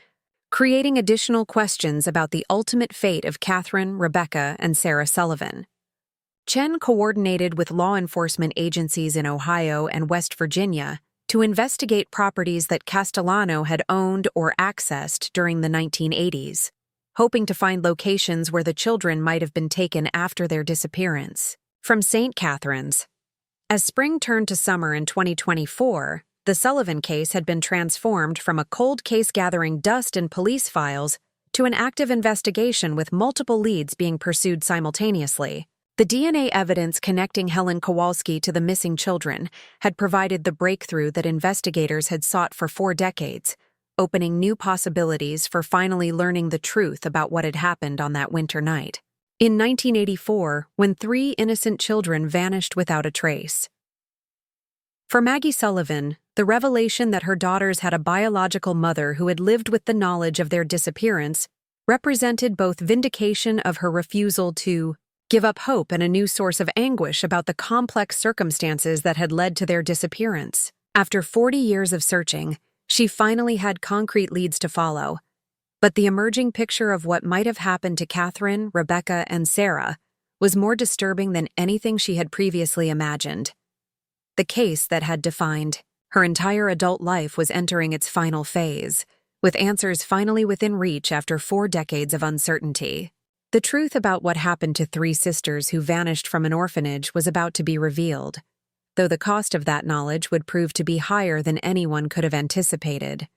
S1: creating additional questions about the ultimate fate of Catherine, Rebecca, and Sarah Sullivan. Chen coordinated with law enforcement agencies in Ohio and West Virginia to investigate properties that Castellano had owned or accessed during the 1980s, hoping to find locations where the children might have been taken after their disappearance. From St. Catharines. As spring turned to summer in 2024, the Sullivan case had been transformed from a cold case gathering dust in police files to an active investigation with multiple leads being pursued simultaneously. The DNA evidence connecting Helen Kowalski to the missing children had provided the breakthrough that investigators had sought for 4 decades, opening new possibilities for finally learning the truth about what had happened on that winter night. In 1984, when 3 innocent children vanished without a trace. For Maggie Sullivan, the revelation that her daughters had a biological mother who had lived with the knowledge of their disappearance represented both vindication of her refusal to give up hope and a new source of anguish about the complex circumstances that had led to their disappearance. After 40 years of searching, she finally had concrete leads to follow. But the emerging picture of what might have happened to Catherine, Rebecca, and Sarah was more disturbing than anything she had previously imagined. The case that had defined her entire adult life was entering its final phase, with answers finally within reach after 4 decades of uncertainty. The truth about what happened to 3 sisters who vanished from an orphanage was about to be revealed, though the cost of that knowledge would prove to be higher than anyone could have anticipated.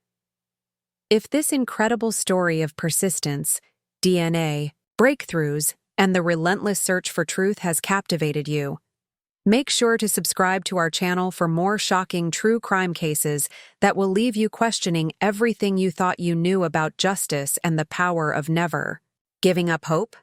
S1: If this incredible story of persistence, DNA, breakthroughs, and the relentless search for truth has captivated you, Make sure to subscribe to our channel for more shocking true crime cases that will leave you questioning everything you thought you knew about justice and the power of never giving up hope.